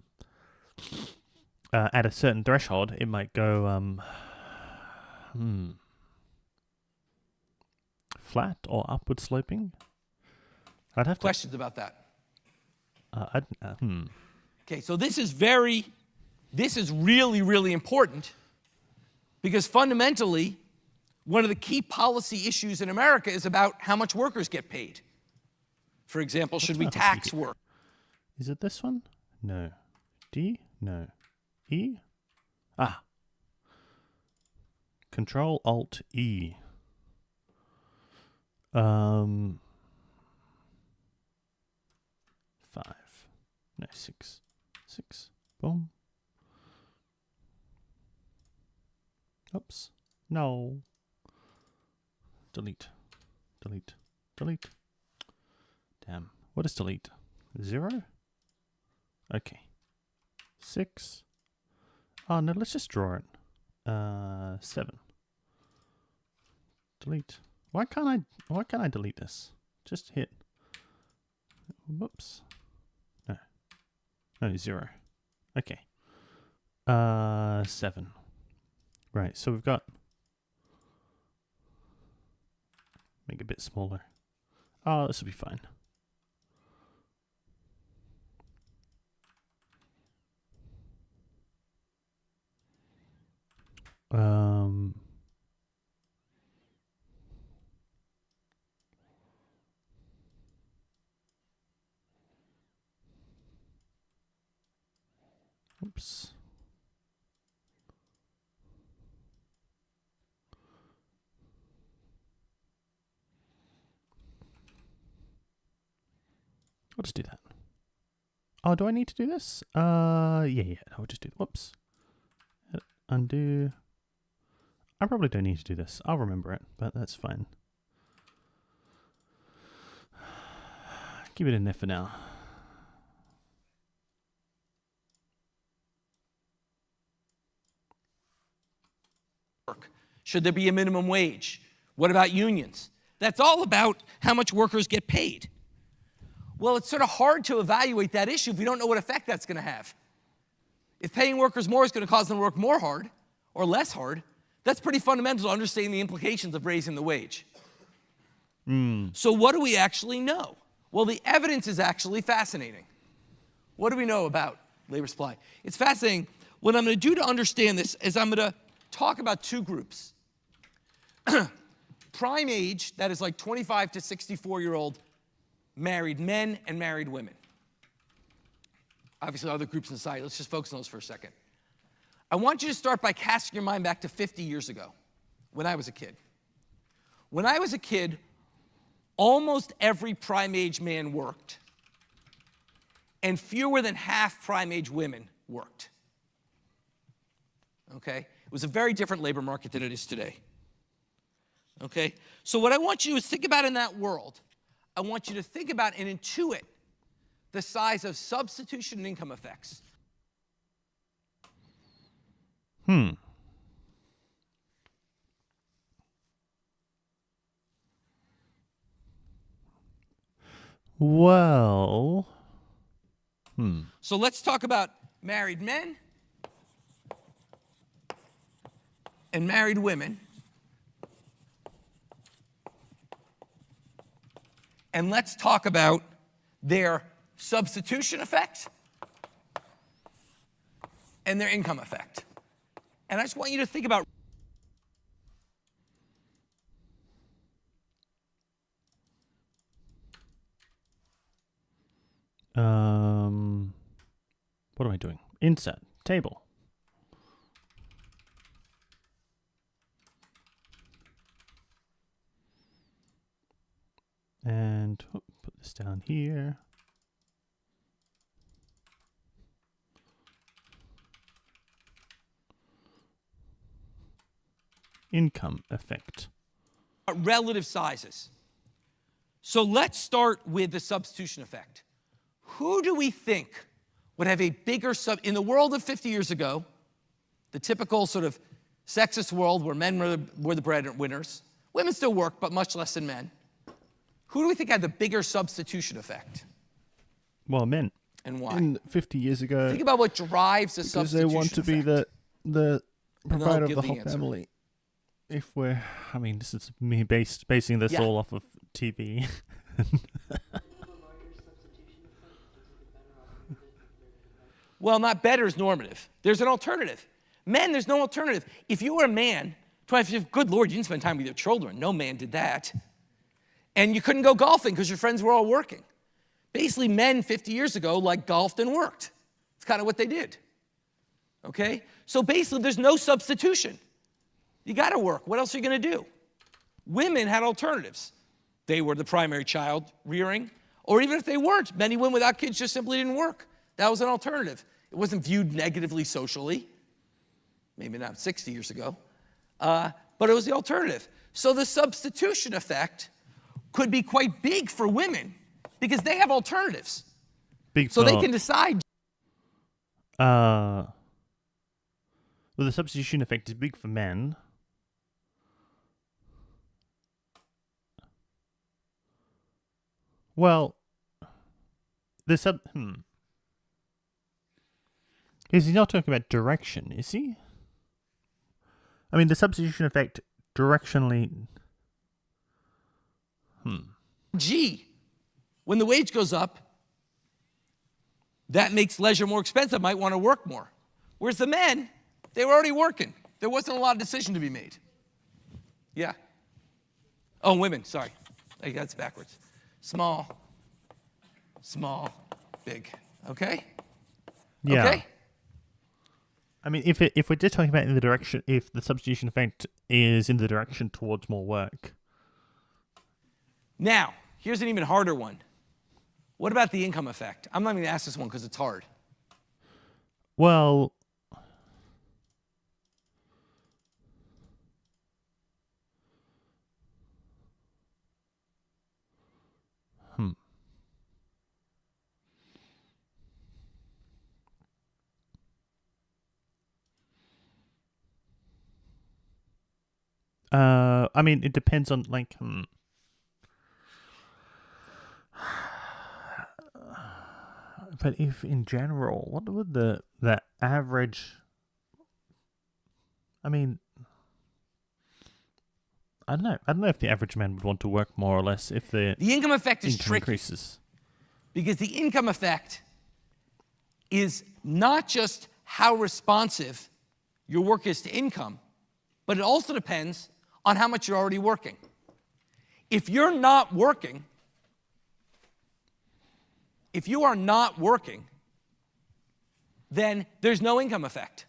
Speaker 1: at a certain threshold, it might go flat or upward sloping. I'd have
Speaker 2: questions about that. Okay, so this is really, really important, because fundamentally, one of the key policy issues in America is about how much workers get paid. For example, should we tax work?
Speaker 1: Is it this one? No. D? No. E? Control Alt E. 5. No, 6. 6. Boom. Oops. No. Delete. Delete. Delete. Damn. What is delete? 0? Okay. 6. Oh no, let's just draw it. 7. Delete. Why can't I delete this? Just hit. Whoops. No. No, 0. Okay. 7. Right, so we've got, make it a bit smaller. Oh, this will be fine. Oops. I'll just do that. Oh, do I need to do this? Yeah. I'll just do. Whoops. Undo. I probably don't need to do this. I'll remember it, but that's fine. Keep it in there for now.
Speaker 2: Should there be a minimum wage? What about unions? That's all about how much workers get paid. Well, it's sort of hard to evaluate that issue if we don't know what effect that's going to have. If paying workers more is going to cause them to work more hard or less hard, that's pretty fundamental to understanding the implications of raising the wage. So what do we actually know? Well, the evidence is actually fascinating. What do we know about labor supply? It's fascinating. What I'm going to do to understand this is I'm going to talk about two groups. Prime age, that is like 25 to 64-year-old married men and married women. Obviously, other groups in society. Let's just focus on those for a second. I want you to start by casting your mind back to 50 years ago, when I was a kid. When I was a kid, almost every prime age man worked, and fewer than half prime age women worked. Okay? It was a very different labor market than it is today. Okay? So what I want you to think about in that world, I want you to think about and intuit the size of substitution and income effects.
Speaker 1: Well.
Speaker 2: So let's talk about married men and married women. And let's talk about their substitution effect and their income effect. And I just want you to think about
Speaker 1: what am I doing? Insert table. And put this down here. Income effect.
Speaker 2: Relative sizes. So let's start with the substitution effect. Who do we think would have a bigger in the world of 50 years ago, the typical sort of sexist world where men were the breadwinners, women still work, but much less than men. Who do we think had the bigger substitution effect?
Speaker 1: Well, men.
Speaker 2: And why?
Speaker 1: And 50 years ago.
Speaker 2: Think about what drives the substitution effect.
Speaker 1: Because they want to be the provider of the whole
Speaker 2: answer.
Speaker 1: family. If we're, I mean, this is me basing this all off of TV.
Speaker 2: Well, not better is normative. There's an alternative. Men, there's no alternative. If you were a man, good Lord, you didn't spend time with your children. No man did that. And you couldn't go golfing because your friends were all working. Basically, men 50 years ago golfed and worked. It's kind of what they did. Okay? So basically, there's no substitution. You got to work. What else are you going to do? Women had alternatives. They were the primary child rearing, or even if they weren't, many women without kids just simply didn't work. That was an alternative. It wasn't viewed negatively socially, maybe not 60 years ago, but it was the alternative. So the substitution effect could be quite big for women because they have alternatives. So they can decide.
Speaker 1: Well, the substitution effect is big for men. Well, is he not talking about direction, is he? I mean, the substitution effect directionally...
Speaker 2: G, when the wage goes up, that makes leisure more expensive, might want to work more. Whereas the men, they were already working. There wasn't a lot of decision to be made. Yeah. Oh, women, sorry. That's backwards. Small, big. Okay?
Speaker 1: Yeah.
Speaker 2: Okay?
Speaker 1: I mean, if we're just talking about in the direction, if the substitution effect is in the direction towards more work.
Speaker 2: Now, here's an even harder one. What about the income effect? I'm not going to ask this one because it's hard.
Speaker 1: Well, I mean, it depends on But if in general, what would the average? I mean, I don't know. I don't know if the average man would want to work more or less if the
Speaker 2: income effect is
Speaker 1: income
Speaker 2: tricky
Speaker 1: increases.
Speaker 2: Because the income effect is not just how responsive your work is to income, but it also depends on how much you're already working. If you're not working, if you are not working, then there's no income effect.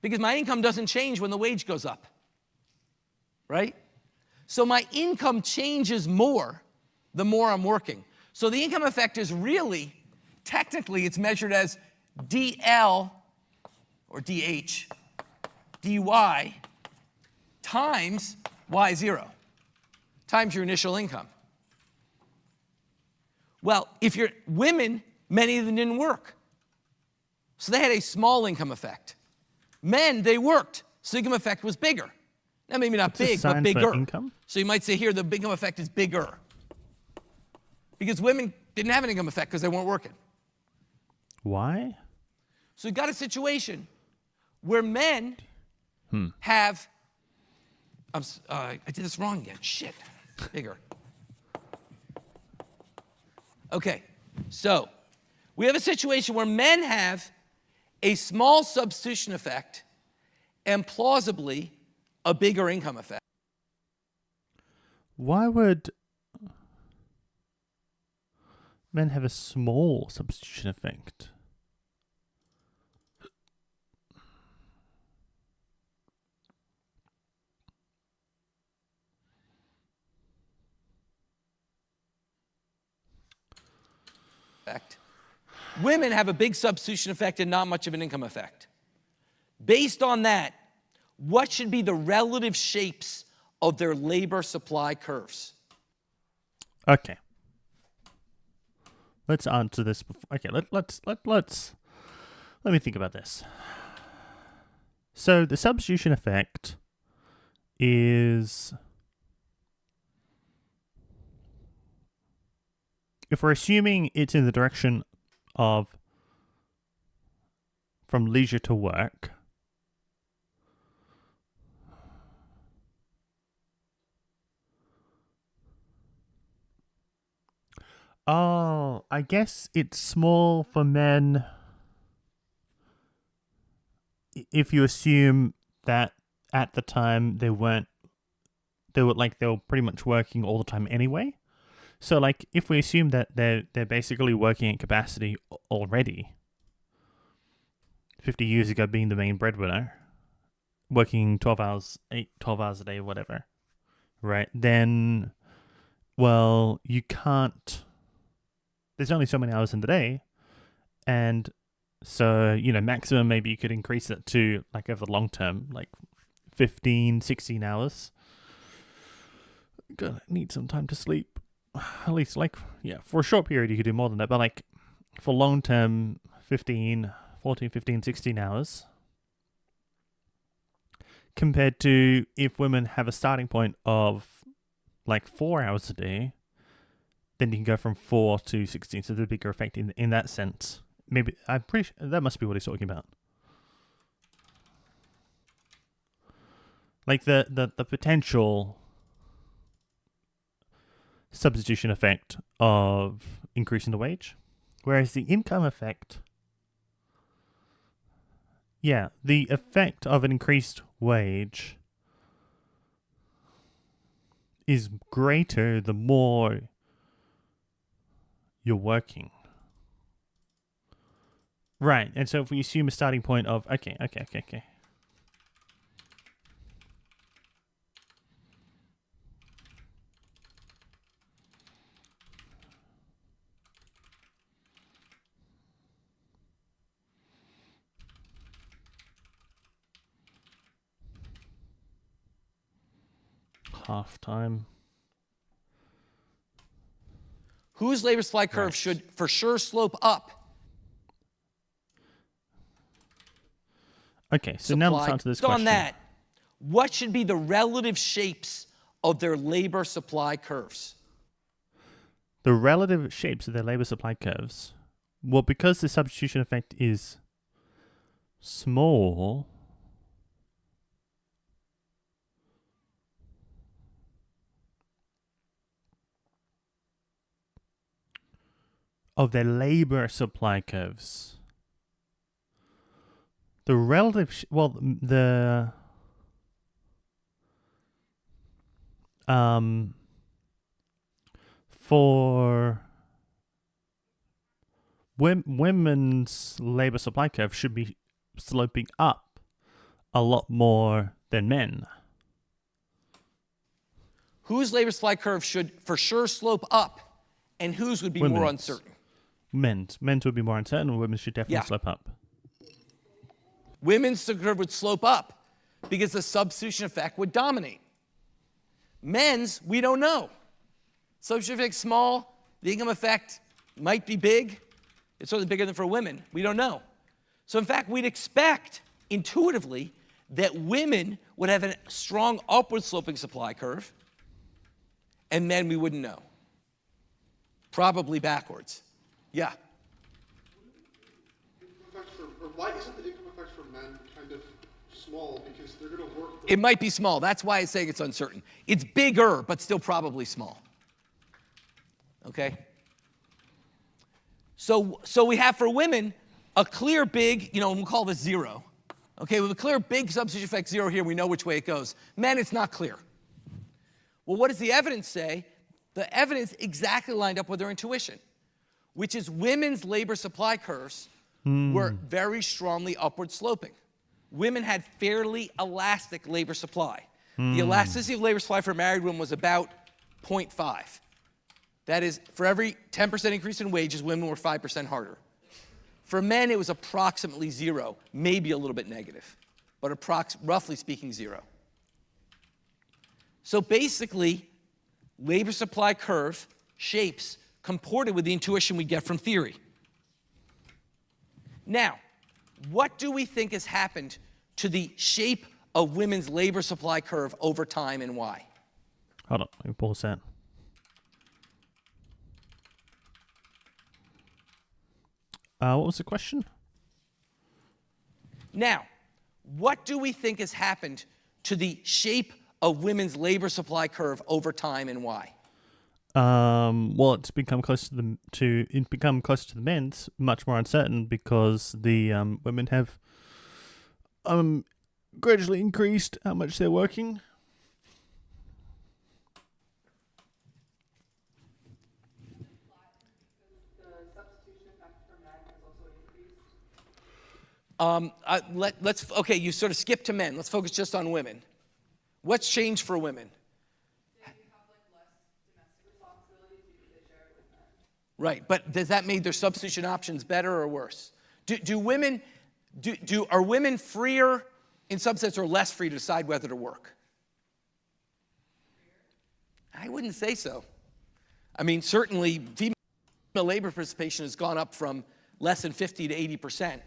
Speaker 2: Because my income doesn't change when the wage goes up, right? So my income changes more the more I'm working. So the income effect is really, technically, it's measured as DL, or DH, DY, times Y0, times your initial income. Well, if you're women, many of them didn't work. So they had a small income effect. Men, they worked, so the income effect was bigger. Now, maybe not big, but bigger.
Speaker 1: Income?
Speaker 2: So you might say here the income effect is bigger. Because women didn't have an income effect because they weren't working.
Speaker 1: Why?
Speaker 2: So you've got a situation where men have, I did this wrong again, shit, bigger. Okay, so we have a situation where men have a small substitution effect and plausibly a bigger income effect.
Speaker 1: Why would men have a small substitution effect?
Speaker 2: effect. Women have a big substitution effect and not much of an income effect. Based on that, what should be the relative shapes of their labor supply curves?
Speaker 1: Okay. Let's answer this. Okay, let me think about this. So the substitution effect is, if we're assuming it's in the direction of from leisure to work, oh, I guess it's small for men if you assume that at the time they were pretty much working all the time anyway. So like if we assume that they're basically working at capacity already, 50 years ago being the main breadwinner, working 12 hours a day, whatever, right? Then, well, you can't, there's only so many hours in the day, and so, maximum maybe you could increase it to, like, over the long term, like 15, 16 hours. Gonna need some time to sleep. At least, for a short period you could do more than that, but, like, for long term, 14, 15, 16 hours. Compared to if women have a starting point of, like, 4 hours a day, then you can go from 4 to 16, so there's a bigger effect in that sense. Maybe, I'm pretty sure that must be what he's talking about. Like the potential substitution effect of increasing the wage. Whereas the income effect, the effect of an increased wage is greater the more you're working. Right, and so if we assume a starting point of, okay. Half time.
Speaker 2: Whose labor supply curve should for sure slope up?
Speaker 1: Okay, so now let's answer this question.
Speaker 2: On that, what should be the relative shapes of their labor supply curves?
Speaker 1: The relative shapes of their labor supply curves. Well, because the substitution effect is small, of their labor supply curves. The relative, for women's labor supply curve should be sloping up a lot more than men.
Speaker 2: Whose labor supply curve should for sure slope up, and whose would be more uncertain?
Speaker 1: Men's would be more uncertain, and women's should definitely slope up.
Speaker 2: Women's curve would slope up because the substitution effect would dominate. Men's, we don't know. Substitution effect small, the income effect might be big. It's certainly bigger than for women. We don't know. So in fact, we'd expect intuitively that women would have a strong upward sloping supply curve, and men we wouldn't know. Probably backwards. Yeah.
Speaker 3: Why isn't the income effect for men kind of small? Because they're going to work.
Speaker 2: It might be small. That's why it's saying it's uncertain. It's bigger, but still probably small. Okay? So we have for women a clear big, we'll call this 0. Okay, with a clear big substitution effect 0 here, we know which way it goes. Men, it's not clear. Well, what does the evidence say? The evidence exactly lined up with their intuition, which is women's labor supply curves were very strongly upward sloping. Women had fairly elastic labor supply. The elasticity of labor supply for a married woman was about 0.5. That is, for every 10% increase in wages, women were 5% harder. For men, it was approximately 0, maybe a little bit negative, but roughly speaking, 0. So basically, labor supply curve shapes comported with the intuition we get from theory. Now, what do we think has happened to the shape of women's labor supply curve over time and why?
Speaker 1: Hold on, let me pause that. What was the question?
Speaker 2: Now, what do we think has happened to the shape of women's labor supply curve over time and why?
Speaker 1: Well, it's become closer to the men's, much more uncertain because the women have gradually increased how much they're working.
Speaker 2: Okay, you sort of skipped to men. Let's focus just on women. What's changed for women?
Speaker 4: They have less domestic responsibilities because they share it with men.
Speaker 2: Right, but does that make their substitution options better or worse? Are women freer in some sense or less free to decide whether to work? I wouldn't say so. I mean, certainly female labor participation has gone up from less than 50 to 80%.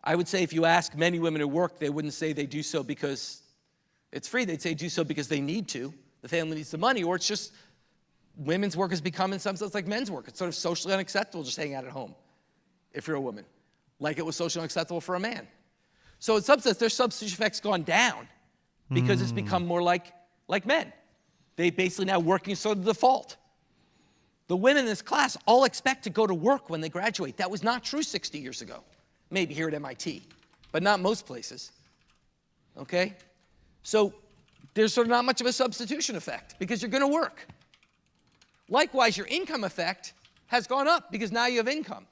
Speaker 2: I would say if you ask many women who work, they wouldn't say they do so because it's free. They'd say do so because they need to. The family needs the money, or it's just women's work has become in some sense like men's work. It's sort of socially unacceptable just hanging out at home if you're a woman, like it was socially unacceptable for a man. So in some sense, their substitution effect's gone down because it's become more like men. They basically now working is sort of the default. The women in this class all expect to go to work when they graduate. That was not true 60 years ago. Maybe here at MIT, but not most places, okay? So there's sort of not much of a substitution effect because you're gonna work. Likewise, your income effect has gone up because now you have income.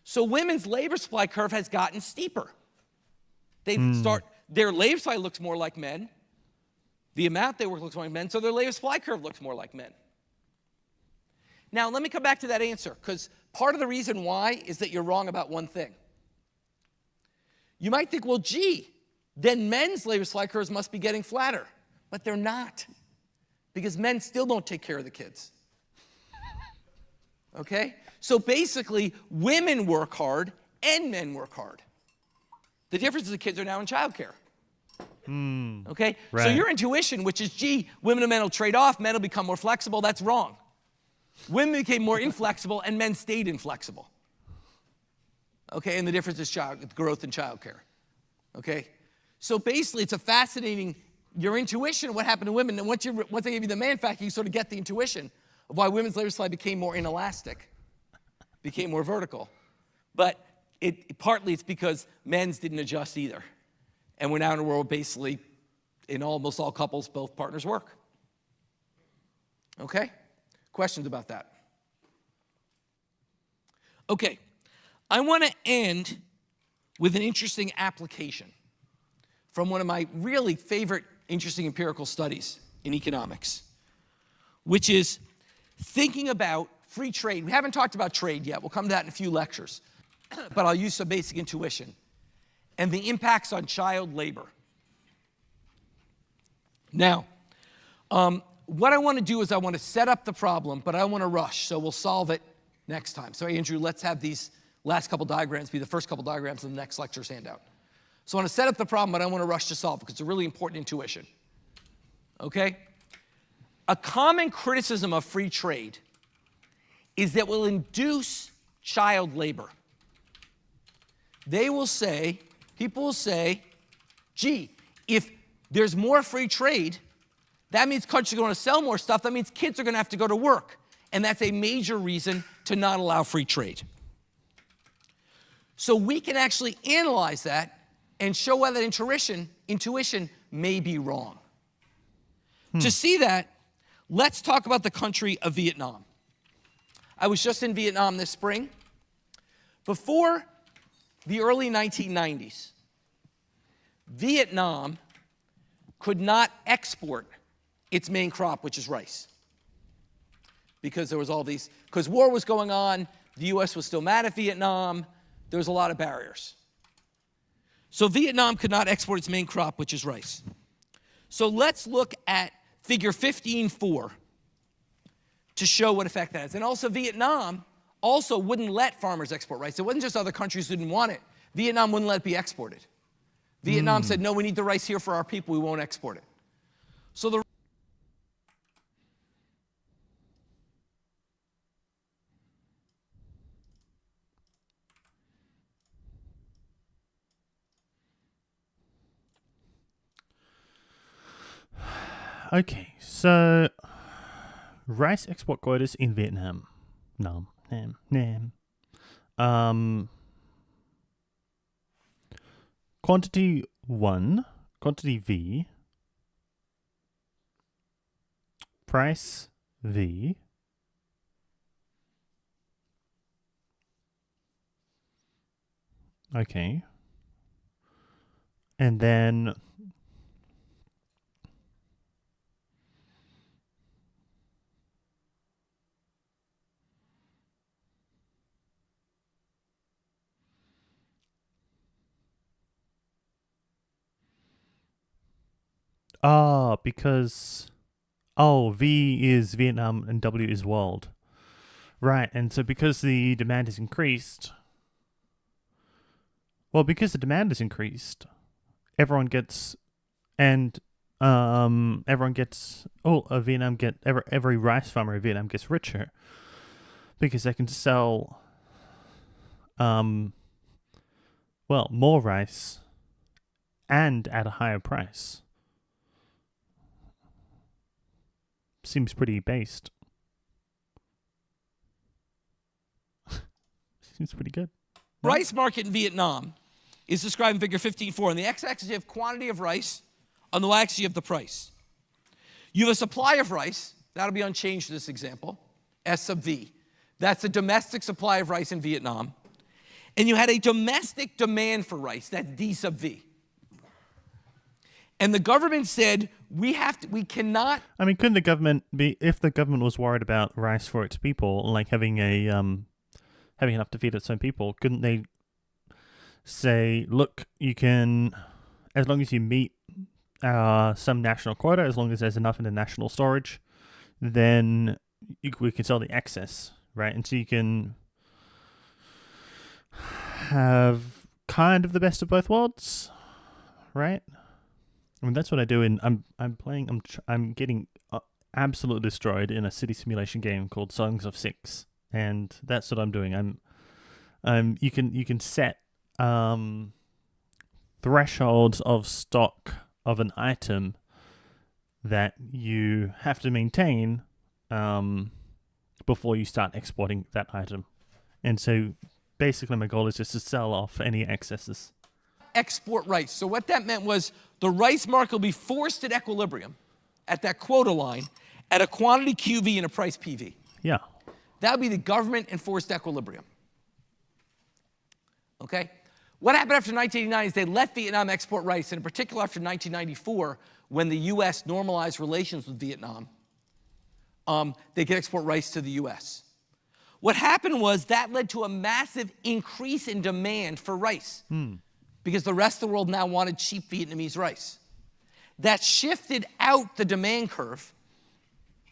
Speaker 2: So women's labor supply curve has gotten steeper. Their labor supply looks more like men. The amount they work looks more like men, so their labor supply curve looks more like men. Now, let me come back to that answer, because part of the reason why is that you're wrong about one thing. You might think, well, gee, then men's labor supply curves must be getting flatter. But they're not, because men still don't take care of the kids. Okay? So basically, women work hard and men work hard. The difference is the kids are now in childcare. Okay?
Speaker 1: Right.
Speaker 2: So your intuition, which is, gee, women and men will trade off, men will become more flexible, that's wrong. Women became more inflexible and men stayed inflexible. Okay, and the difference is growth in childcare. Okay? So basically, it's a fascinating, your intuition of what happened to women, and once they give you the man fact, you sort of get the intuition of why women's labor supply became more inelastic, became more vertical. But partly it's because men's didn't adjust either. And we're now in a world basically, in almost all couples, both partners work. Okay? Questions about that? Okay. I want to end with an interesting application from one of my really favorite interesting empirical studies in economics, which is thinking about free trade. We haven't talked about trade yet. We'll come to that in a few lectures. But I'll use some basic intuition and the impacts on child labor. Now, what I want to do is I want to set up the problem, but I don't want to rush, so we'll solve it next time. So Andrew, let's have these last couple diagrams be the first couple diagrams in the next lecture's handout. So I want to set up the problem, but I don't want to rush to solve it because it's a really important intuition. Okay? A common criticism of free trade is that it will induce child labor. People will say, gee, if there's more free trade, that means countries are going to sell more stuff. That means kids are going to have to go to work. And that's a major reason to not allow free trade. So we can actually analyze that and show whether intuition may be wrong. To see that, let's talk about the country of Vietnam. I was just in Vietnam this spring. Before the early 1990s, Vietnam could not export its main crop, which is rice. because there was all these, because war was going on, the US was still mad at Vietnam, there was a lot of barriers. So Vietnam could not export its main crop, which is rice. So let's look at figure 15.4 to show what effect that has. And also Vietnam also wouldn't let farmers export rice. It wasn't just other countries who didn't want it. Vietnam wouldn't let it be exported. Vietnam said, no, we need the rice here for our people, we won't export it. So the
Speaker 1: Okay, so rice export quotas in Vietnam. Nam. Quantity 1, quantity V, price V, okay, and then because V is Vietnam and W is world. Right, and so because the demand is increased, everyone gets, and everyone gets, every rice farmer in Vietnam gets richer because they can sell more rice and at a higher price. Seems pretty based. Seems pretty good.
Speaker 2: rice market in Vietnam is described in figure 15.4. On the x-axis, you have quantity of rice. On the y-axis, you have the price. You have a supply of rice. That'll be unchanged in this example, S sub V. That's the domestic supply of rice in Vietnam. And you had a domestic demand for rice. That's D sub V. And the government said, we cannot...
Speaker 1: I mean, couldn't the government be, if the government was worried about rice for its people, like having enough to feed its own people, couldn't they say, look, you can, as long as you meet some national quota, as long as there's enough in the national storage, then we can sell the excess, right? And so you can have kind of the best of both worlds, right? I mean, that's what I do I'm getting absolutely destroyed in a city simulation game called Songs of Six, and that's what I'm doing. You can set thresholds of stock of an item that you have to maintain before you start exporting that item, and so basically my goal is just to sell off any excesses.
Speaker 2: export rice. So what that meant was the rice market will be forced at equilibrium at that quota line at a quantity QV and a price PV.
Speaker 1: Yeah.
Speaker 2: That would be the government enforced equilibrium. Okay? What happened after 1989 is they let Vietnam export rice, and in particular after 1994, when the US normalized relations with Vietnam, they could export rice to the US. What happened was that led to a massive increase in demand for rice because the rest of the world now wanted cheap Vietnamese rice. That shifted out the demand curve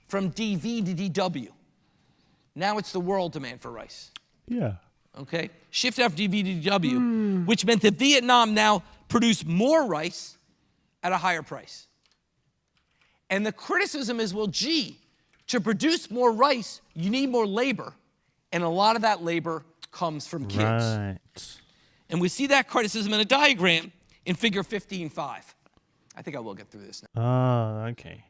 Speaker 2: from DV to DW. Now it's the world demand for rice.
Speaker 1: Yeah.
Speaker 2: Okay? Shifted out from DV to DW, which meant that Vietnam now produced more rice at a higher price. And the criticism is, well, gee, to produce more rice, you need more labor. And a lot of that labor comes from kids.
Speaker 1: Right.
Speaker 2: And we see that criticism in a diagram in figure 15.5. I think I will get through this now.
Speaker 1: Oh, okay.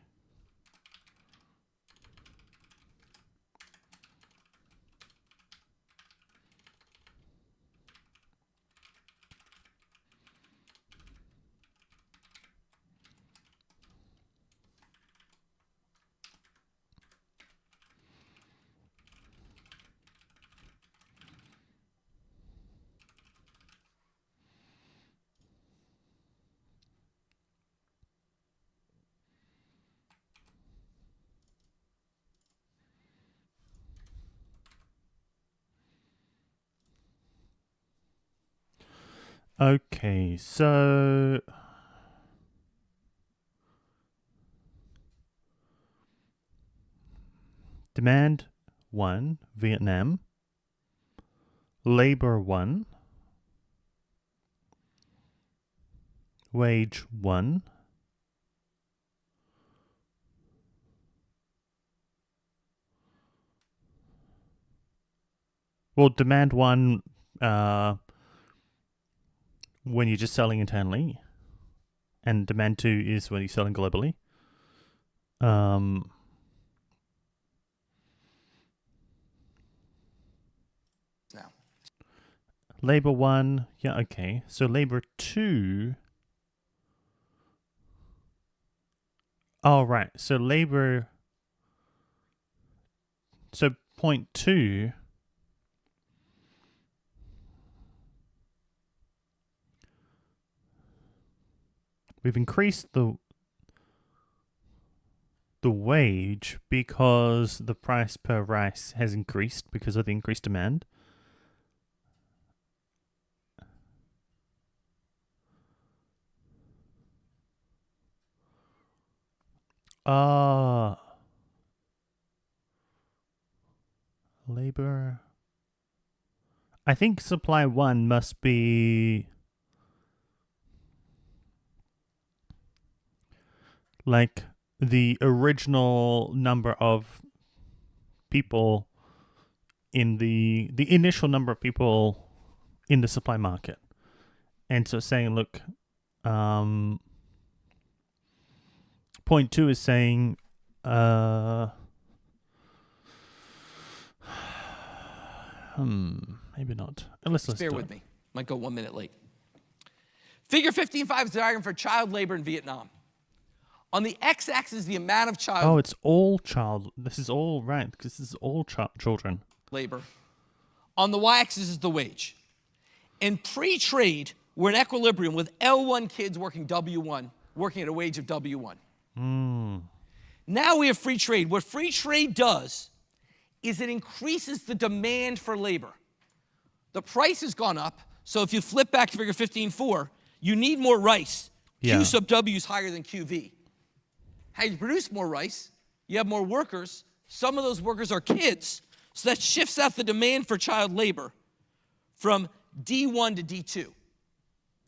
Speaker 1: Okay, so demand 1, Vietnam. Labor 1. Wage 1. Well, demand 1 when you're just selling internally, and demand 2 is when you're selling globally. Now, labor 1, yeah, okay. So labor 2. Oh, right. So labor. So point 2. We've increased the wage because the price per rice has increased because of the increased demand. Labor. I think supply 1 must be like the original number of people in the initial number of people in the supply market. And so saying, look, point 2 is saying maybe not. Let's
Speaker 2: Bear
Speaker 1: do
Speaker 2: with
Speaker 1: it.
Speaker 2: me. Might go 1 minute late. Figure 15.5 is a diagram for child labor in Vietnam. On the x-axis is the amount of child
Speaker 1: Oh, it's all child. This is all right, because this is all children.
Speaker 2: labor. On the y-axis is the wage. In pre-trade, we're in equilibrium with L1 kids working W1, working at a wage of W1. Now we have free trade. What free trade does is it increases the demand for labor. The price has gone up, so if you flip back to figure 15.4, you need more rice.
Speaker 1: Yeah.
Speaker 2: Q sub W is higher than QV. How you produce more rice, you have more workers. Some of those workers are kids, so that shifts out the demand for child labor from D1 to D2,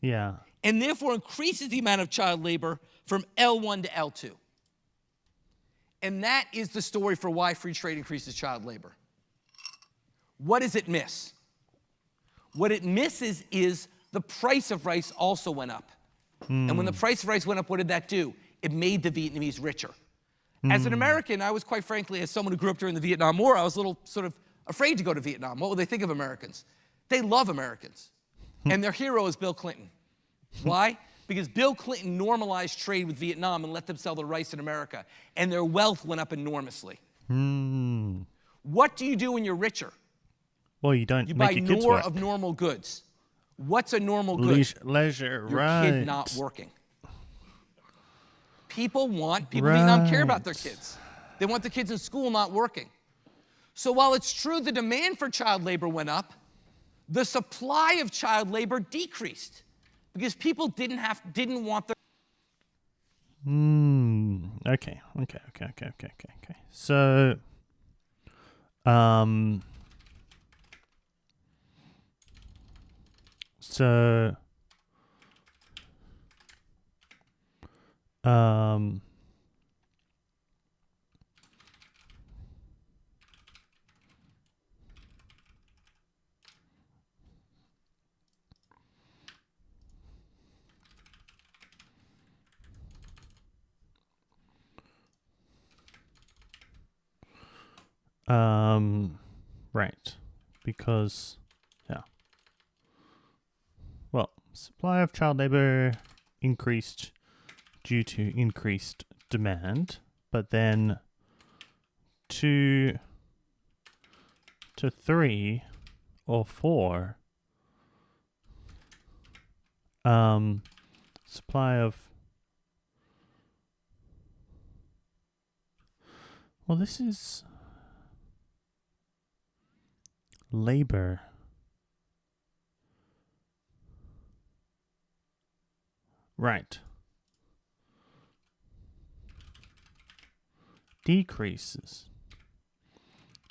Speaker 1: Yeah.
Speaker 2: and therefore increases the amount of child labor from L1 to L2. And that is the story for why free trade increases child labor. What does it miss? What it misses is the price of rice also went up. And when the price of rice went up, what did that do? It made the Vietnamese richer. As an American, I was quite frankly, as someone who grew up during the Vietnam War, I was a little sort of afraid to go to Vietnam. What would they think of Americans? They love Americans. And their hero is Bill Clinton. Why? Because Bill Clinton normalized trade with Vietnam and let them sell their rice in America. And their wealth went up enormously. What do you do when you're richer?
Speaker 1: Well, you don't
Speaker 2: You
Speaker 1: make
Speaker 2: buy
Speaker 1: your kids
Speaker 2: more
Speaker 1: work.
Speaker 2: of normal goods. What's a normal good?
Speaker 1: Leisure,
Speaker 2: Your
Speaker 1: right?
Speaker 2: kid not working. People in Vietnam care about their
Speaker 1: Right.
Speaker 2: kids. They want the kids in school not working. So while it's true the demand for child labor went up, the supply of child labor decreased because people didn't want their
Speaker 1: Okay. So, so, right, because, yeah. Well, supply of child labor increased due to increased demand, but then 2 to 3 or 4, supply of, well, this is labor. Right. Decreases.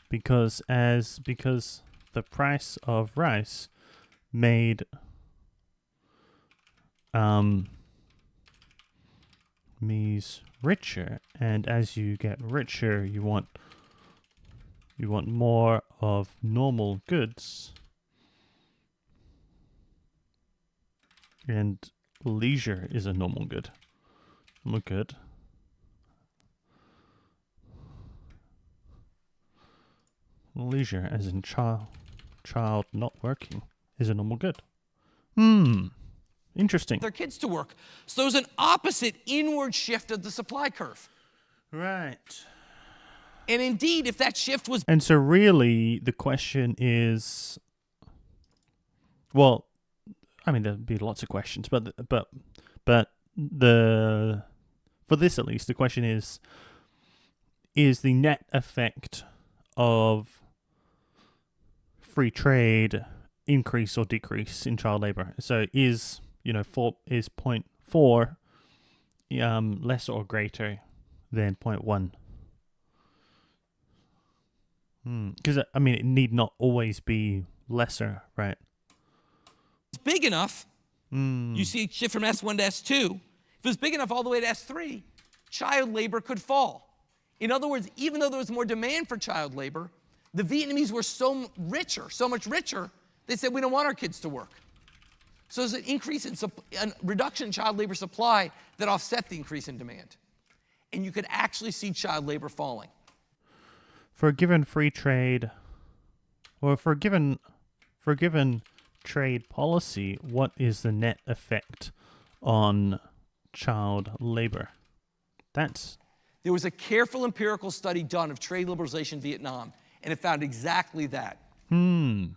Speaker 1: Because the price of rice made me's richer, and as you get richer you want more of normal goods, and leisure is a normal good. Leisure, as in child not working, is a normal good. Interesting.
Speaker 2: Their kids to work. So there's an opposite inward shift of the supply curve.
Speaker 1: Right.
Speaker 2: And indeed, if that shift was
Speaker 1: And so really the question is, well, I mean there'd be lots of questions, but the for this at least the question is the net effect of free trade increase or decrease in child labor? So is 0.4 less or greater than 0.1? Because I mean, it need not always be lesser, right?
Speaker 2: big enough, you see a shift from S1 to S2. If it was big enough all the way to S3, child labor could fall. In other words, even though there was more demand for child labor, the Vietnamese were so much richer, they said, we don't want our kids to work. So there's an increase in a reduction in child labor supply that offset the increase in demand. And you could actually see child labor falling.
Speaker 1: For a given free trade, or for a given trade policy, what is the net effect on child labor?
Speaker 2: There was a careful empirical study done of trade liberalization in Vietnam, and it found exactly that.
Speaker 1: I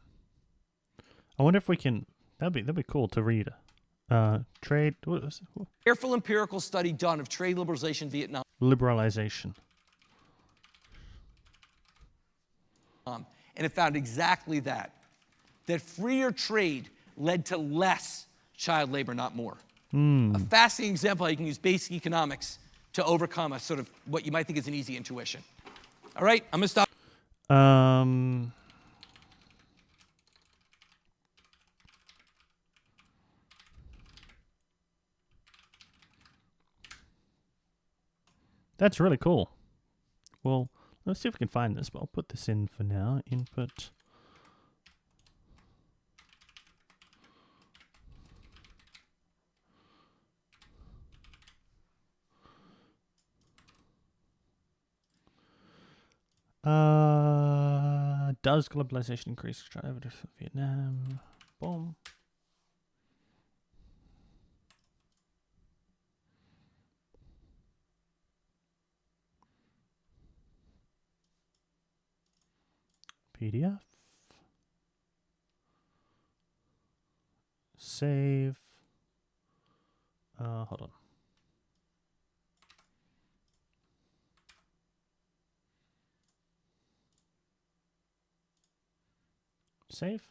Speaker 1: wonder if we can. That'd be cool to read. Trade. What is it?
Speaker 2: Careful empirical study done of trade liberalization in Vietnam.
Speaker 1: Liberalization.
Speaker 2: And it found exactly that freer trade led to less child labor, not more. A fascinating example how you can use basic economics to overcome a sort of what you might think is an easy intuition. All right, I'm going to stop.
Speaker 1: That's really cool. Well, let's see if we can find this, but I'll put this in for now. Input. Does globalization increase evidence for Vietnam? Boom. PDF. Save. Hold on. Save.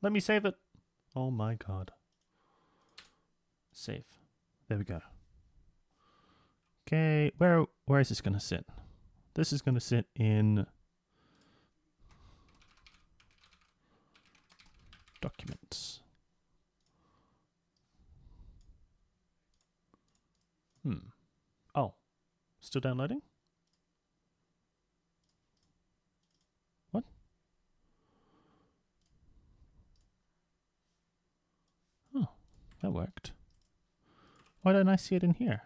Speaker 1: Let me save it. Oh my god. Save. There we go. Okay, where is this going to sit? This is going to sit in documents. Oh, still downloading? What? Oh, that worked. Why don't I see it in here?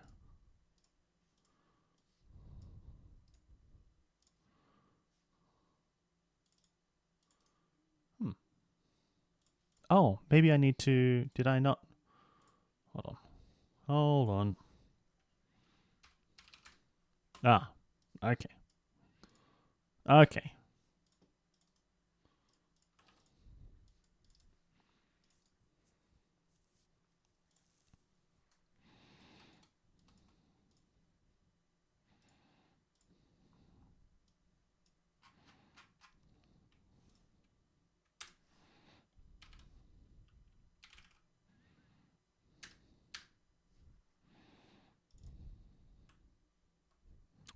Speaker 1: Oh, maybe I need to... Did I not... Hold on. Ah, okay. Okay.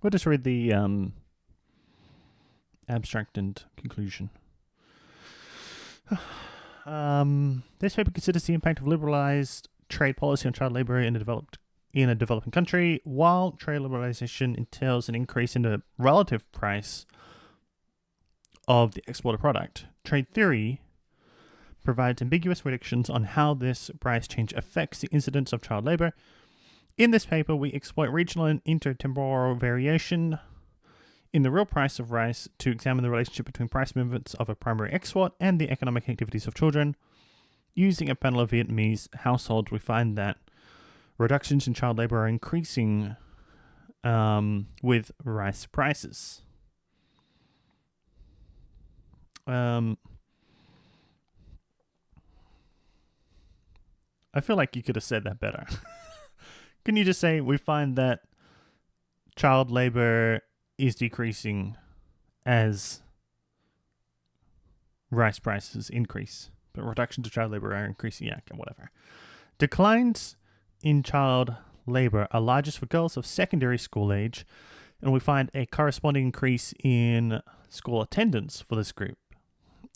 Speaker 1: We'll just read the abstract and conclusion. This paper considers the impact of liberalized trade policy on child labor in a developing country. While trade liberalization entails an increase in the relative price of the exported product, trade theory provides ambiguous predictions on how this price change affects the incidence of child labor. In this paper, we exploit regional and intertemporal variation in the real price of rice to examine the relationship between price movements of a primary export and the economic activities of children. Using a panel of Vietnamese households, we find that reductions in child labor are increasing with rice prices. I feel like you could have said that better. Can you just say, we find that child labor is decreasing as rice prices increase, but reductions of child labor are increasing? Yeah, okay, whatever. Declines in child labor are largest for girls of secondary school age, and we find a corresponding increase in school attendance for this group.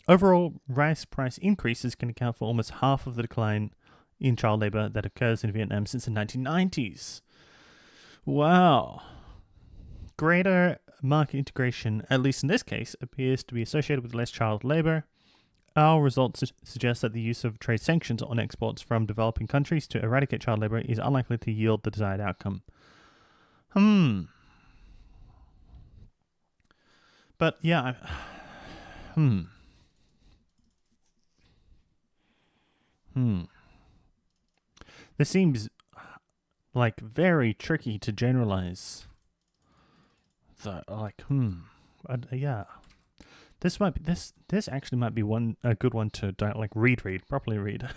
Speaker 1: Overall, rice price increases can account for almost half of the decline in child labor that occurs in Vietnam since the 1990s. Wow. Greater market integration, at least in this case, appears to be associated with less child labor. Our results suggest that the use of trade sanctions on exports from developing countries to eradicate child labor is unlikely to yield the desired outcome. But yeah, This seems like very tricky to generalize. So, yeah. This might be this actually might be a good one to properly read.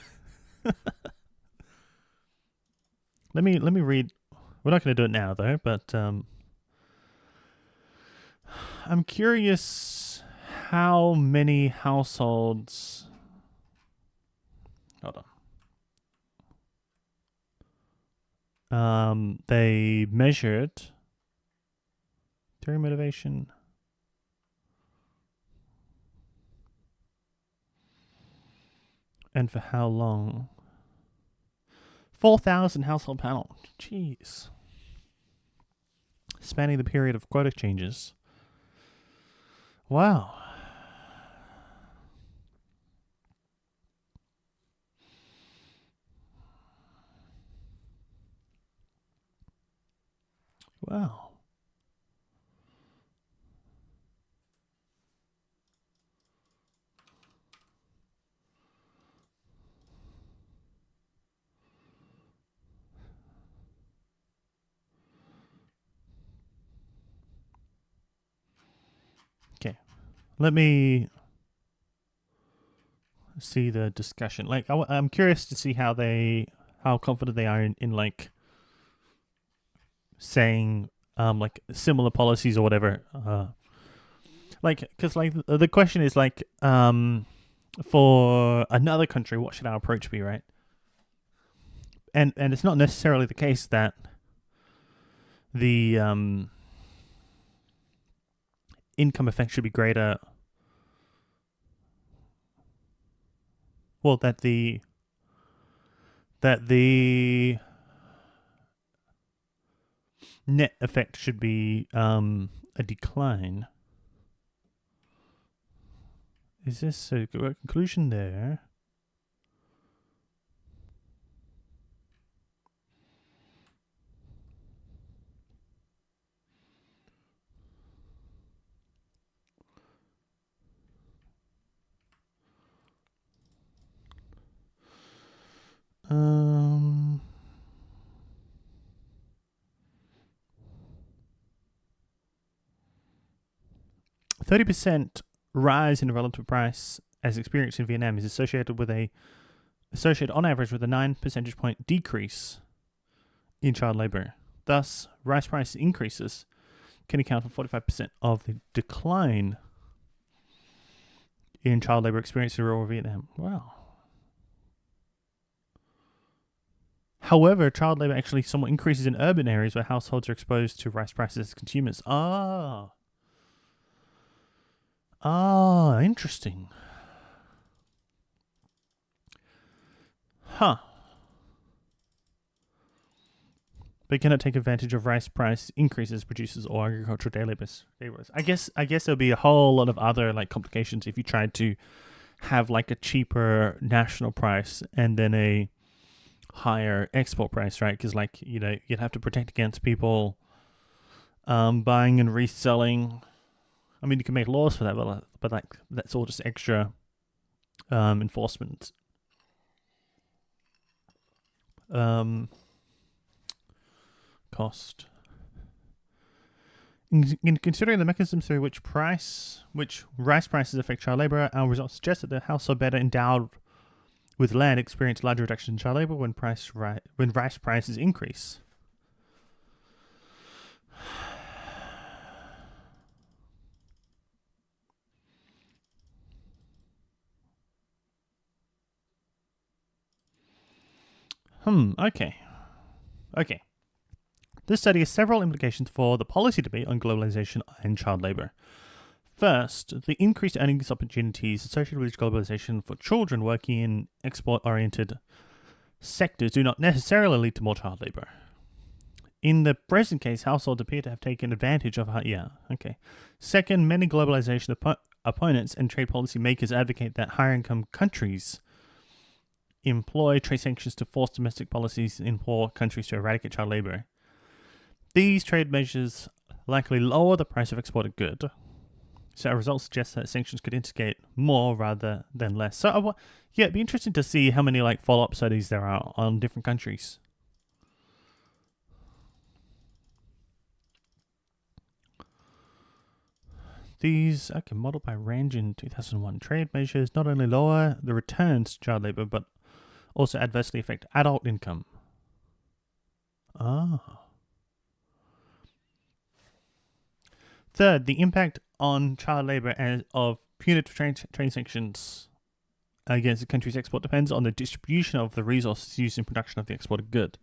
Speaker 1: Let me read. We're not going to do it now though, but I'm curious how many households. Hold on. They measured theory motivation. And for how long? 4,000 household panel. Jeez. Spanning the period of quota changes. Wow. Wow. Okay. Let me see the discussion. Like, I'm curious to see how confident they are in like saying like similar policies or whatever. Like, because like the question is like for another country, what should our approach be, right? And it's not necessarily the case that the income effect should be greater. Well, that the net effect should be a decline. Is this a conclusion there? Um 30% rise in the relative price as experienced in Vietnam is associated on average with a 9 percentage point decrease in child labor. Thus, rice price increases can account for 45% of the decline in child labor experienced in rural Vietnam. Wow. However, child labor actually somewhat increases in urban areas where households are exposed to rice prices as consumers. Interesting. Huh. They cannot take advantage of rice price increases, producers, or agricultural day laborers. I guess there'll be a whole lot of other like complications if you tried to have like a cheaper national price and then a higher export price, right? Because like you'd have to protect against people buying and reselling. I mean, you can make laws for that, but like that's all just extra enforcement. Cost. In considering the mechanisms through which rice prices affect child labor, our results suggest that the household better endowed with land experience larger reduction in child labor when rice prices increase. Okay. This study has several implications for the policy debate on globalization and child labor. First, the increased earnings opportunities associated with globalization for children working in export-oriented sectors do not necessarily lead to more child labor. In the present case, households appear to have taken advantage of Second, many globalization opponents and trade policy makers advocate that higher-income countries employ trade sanctions to force domestic policies in poor countries to eradicate child labor. These trade measures likely lower the price of exported goods. So our results suggest that sanctions could instigate more rather than less. So it'd be interesting to see how many like follow-up studies there are on different countries. These modeled by Range in 2001 trade measures not only lower the returns to child labor but also adversely affect adult income. Third, the impact on child labor of punitive trade sanctions against the country's export depends on the distribution of the resources used in production of the exported good.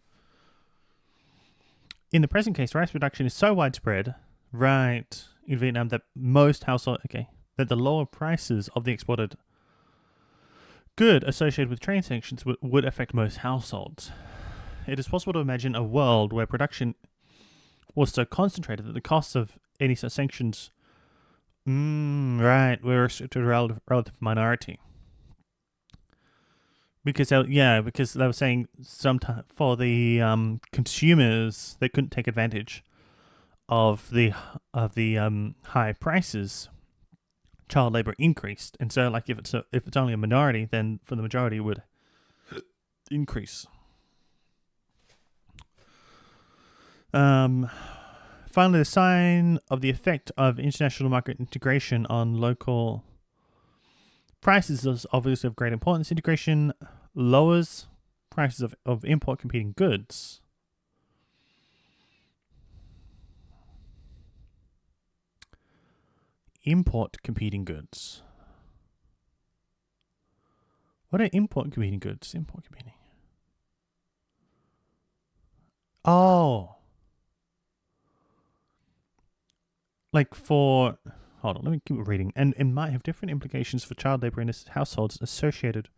Speaker 1: In the present case, rice production is so widespread, right, in Vietnam that that the lower prices of the exported good associated with trade sanctions would affect most households. It is possible to imagine a world where production was so concentrated that the costs of any such sanctions were restricted to a relative minority. Because they were saying sometimes for the consumers, they couldn't take advantage of the high prices. Child labor increased, and so like if it's only a minority, then for the majority it would increase. Finally, the sign of the effect of international market integration on local prices is obviously of great importance. Integration lowers prices of import competing goods. Import competing goods. What are import competing goods? Import competing. Hold on, let me keep reading. And it might have different implications for child labor in households associated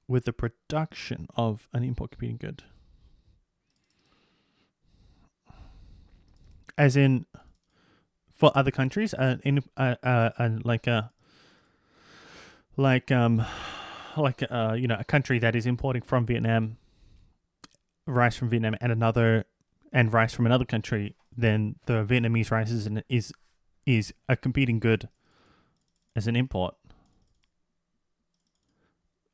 Speaker 1: with the production of an import competing good. As in, for other countries, a country that is importing from Vietnam, rice from Vietnam, and rice from another country, then the Vietnamese rice is a competing good as an import,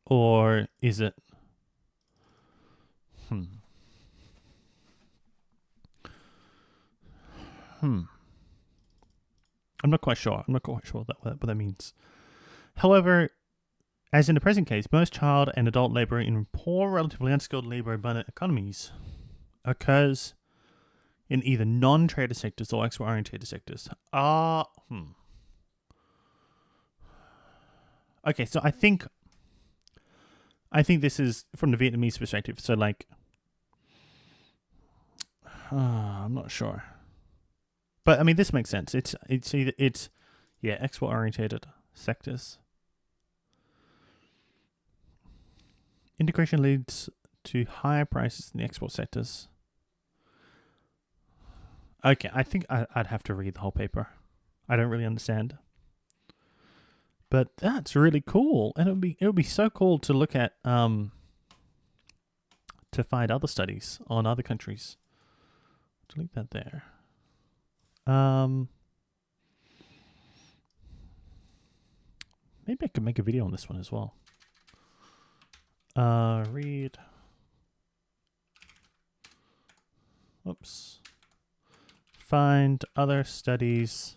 Speaker 1: or is it? I'm not quite sure. What that means. However, as in the present case, most child and adult labor in poor, relatively unskilled labor-abundant economies occurs in either non-trader sectors or export-oriented sectors. Okay, so I think I think this is from the Vietnamese perspective. So like, I'm not sure, but I mean this makes sense. It's export oriented sectors. Integration leads to higher prices in the export sectors. Okay, I think I'd have to read the whole paper. I don't really understand. But that's really cool. And it would be so cool to look at to find other studies on other countries. Delete that there. Maybe I could make a video on this one as well. Read. Oops. Find other studies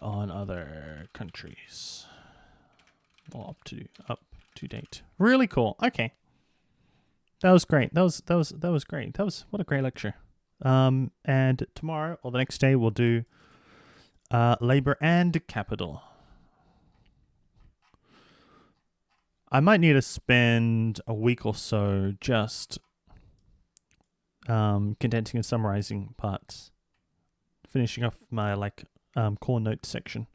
Speaker 1: on other countries. Well, up to date. Really cool. Okay. That was great. That was great. What a great lecture. And tomorrow or the next day we'll do labor and capital. I might need to spend a week or so just condensing and summarizing parts, finishing off my core notes section.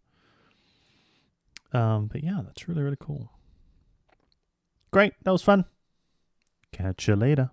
Speaker 1: But yeah, that's really, really cool. Great. That was fun. Catch you later.